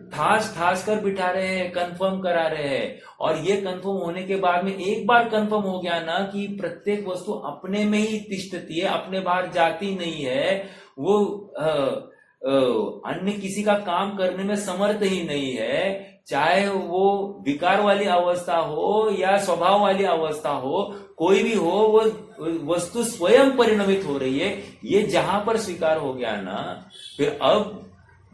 ठास कर बिठा रहे हैं, कंफर्म करा रहे हैं, और ये कंफर्म होने के बाद में एक बार कंफर्म हो गया ना कि प्रत्येक वस्तु अपने में ही तिष्ठती है, अपने बाहर जाती नहीं है, वो अन्य किसी का काम करने में समर्थ ही नहीं है, चाहे वो विकार वाली अवस्था हो या स्वभाव वाली अवस्था हो, कोई भी हो, वो वस्तु स्वयं परिणमित हो रही है। ये जहां पर स्वीकार हो गया ना, फिर अब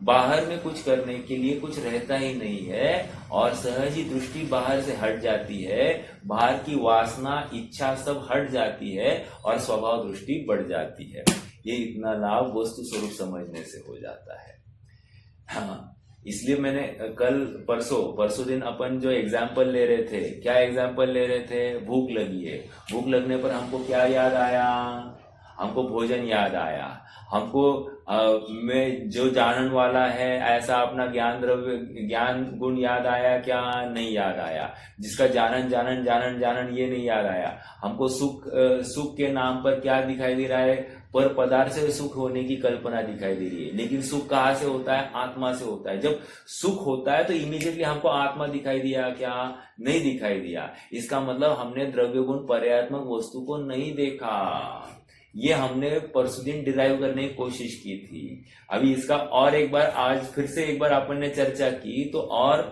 बाहर में कुछ करने के लिए कुछ रहता ही नहीं है, और सहज ही दृष्टि बाहर से हट जाती है, बाहर की वासना इच्छा सब हट जाती है, और स्वभाव दृष्टि बढ़ जाती है। ये इतना लाभ वस्तु स्वरूप समझने से हो जाता है। हाँ, इसलिए मैंने कल परसों दिन अपन जो एग्जाम्पल ले रहे थे, क्या एग्जाम्पल ले रहे थे, भूख लगी है, भूख लगने पर हमको क्या याद आया, हमको भोजन याद आया, हमको में जो जानन वाला है ऐसा अपना ज्ञान गुण याद आया क्या, नहीं याद आया, जिसका जानन ये नहीं याद आया। हमको सुख के नाम पर क्या दिखाई दे रहा है, पर पदार्थ से सुख होने की कल्पना दिखाई दे रही है, लेकिन सुख कहाँ से होता है, आत्मा से होता है। जब सुख होता है तो इमीडिएटली हमको आत्मा दिखाई दिया क्या, नहीं दिखाई दिया। इसका मतलब हमने द्रव्य गुण पर्यायात्मक वस्तु को नहीं देखा। ये हमने परसों दिन डिराइव करने की कोशिश की थी। अभी इसका और एक बार आज फिर से एक बार अपन ने चर्चा की तो और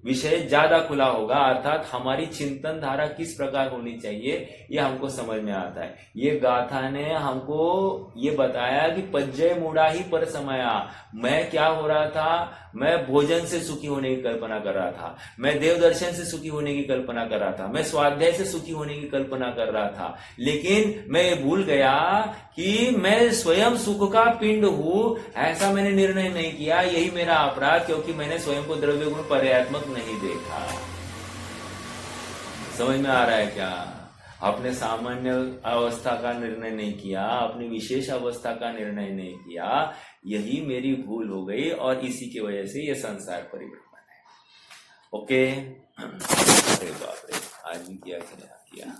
विषय ज्यादा खुला होगा, अर्थात हमारी चिंतन धारा किस प्रकार होनी चाहिए ये हमको समझ में आता है। ये गाथा ने हमको ये बताया कि पज्जय मूढ़ा ही पर समया, मैं क्या हो रहा था, मैं भोजन से सुखी होने की कल्पना कर रहा था, मैं देव दर्शन से सुखी होने की कल्पना कर रहा था, मैं स्वाध्याय से सुखी होने की कल्पना कर रहा था, लेकिन मैं ये भूल गया कि मैं स्वयं सुख का पिंड हूं, ऐसा मैंने निर्णय नहीं किया। यही मेरा अपराध, क्योंकि मैंने स्वयं को द्रव्य गुण पर्यात्मक नहीं देखा। समझ में आ रहा है क्या? अपने सामान्य अवस्था का निर्णय नहीं किया, अपनी विशेष अवस्था का निर्णय नहीं किया, यही मेरी भूल हो गई और इसी की वजह से ये संसार परिवर्तन है। ओके, अरे बाप रे, आज भी किया कि नहीं किया।